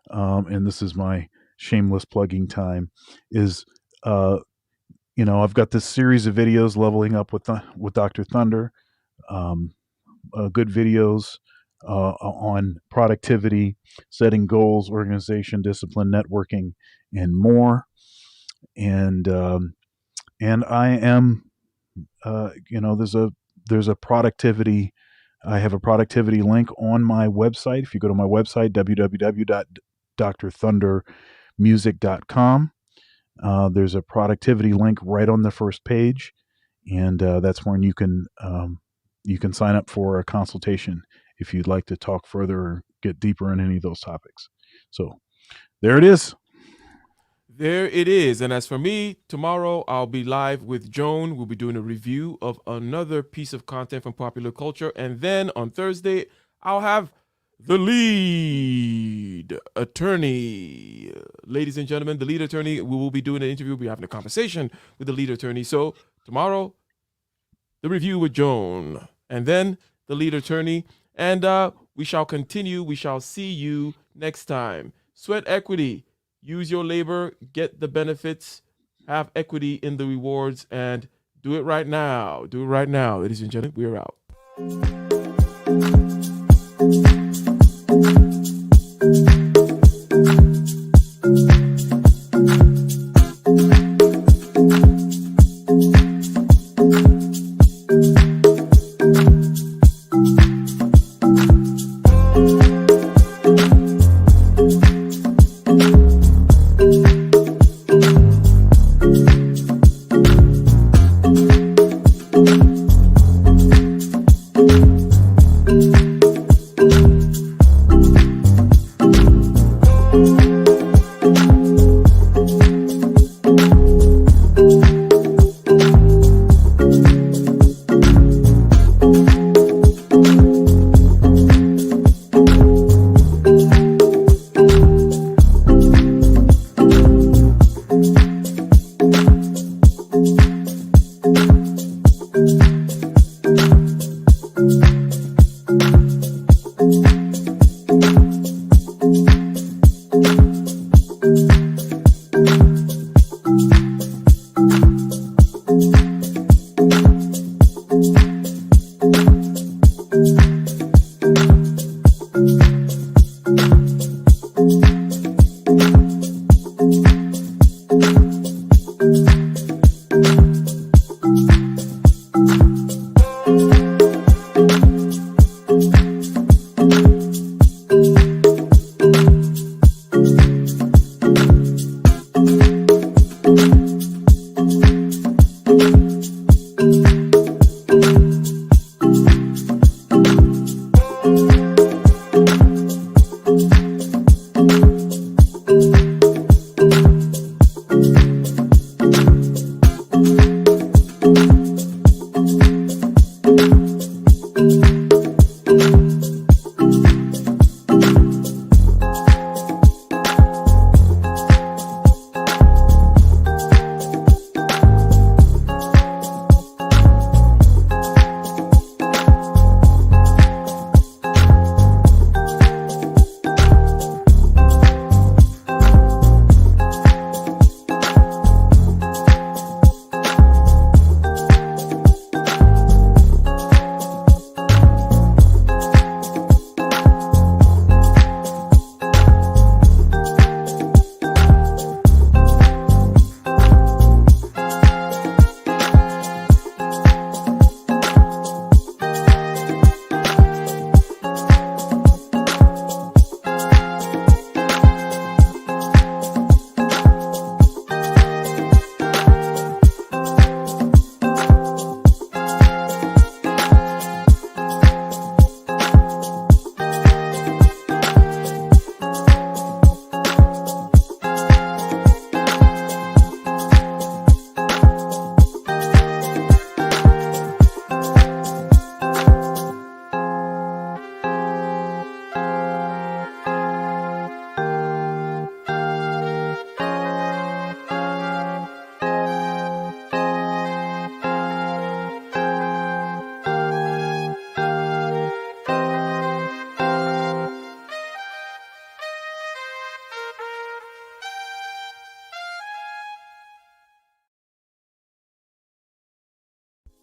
Speaker 2: and this is my shameless plugging time, is I've got this series of videos, Leveling Up with Dr. Thunder, good videos on productivity, setting goals, organization, discipline, networking, and more. And I am, there's a productivity. I have a productivity link on my website. If you go to my website, www.drthundermusic.com, there's a productivity link right on the first page, and that's when you can sign up for a consultation if you'd like to talk further or get deeper in any of those topics. So there it is.
Speaker 1: There it is. And as for me, tomorrow I'll be live with Joan. We'll be doing a review of another piece of content from popular culture. And then on Thursday, I'll have the lead attorney. Ladies and gentlemen, the lead attorney, we will be doing an interview. We'll be having a conversation with the lead attorney. So tomorrow, the review with Joan. And then the lead attorney. And we shall continue. We shall see you next time. Sweat equity. Use your labor, get the benefits, have equity in the rewards, and do it right now. Do it right now, ladies and gentlemen. We're out.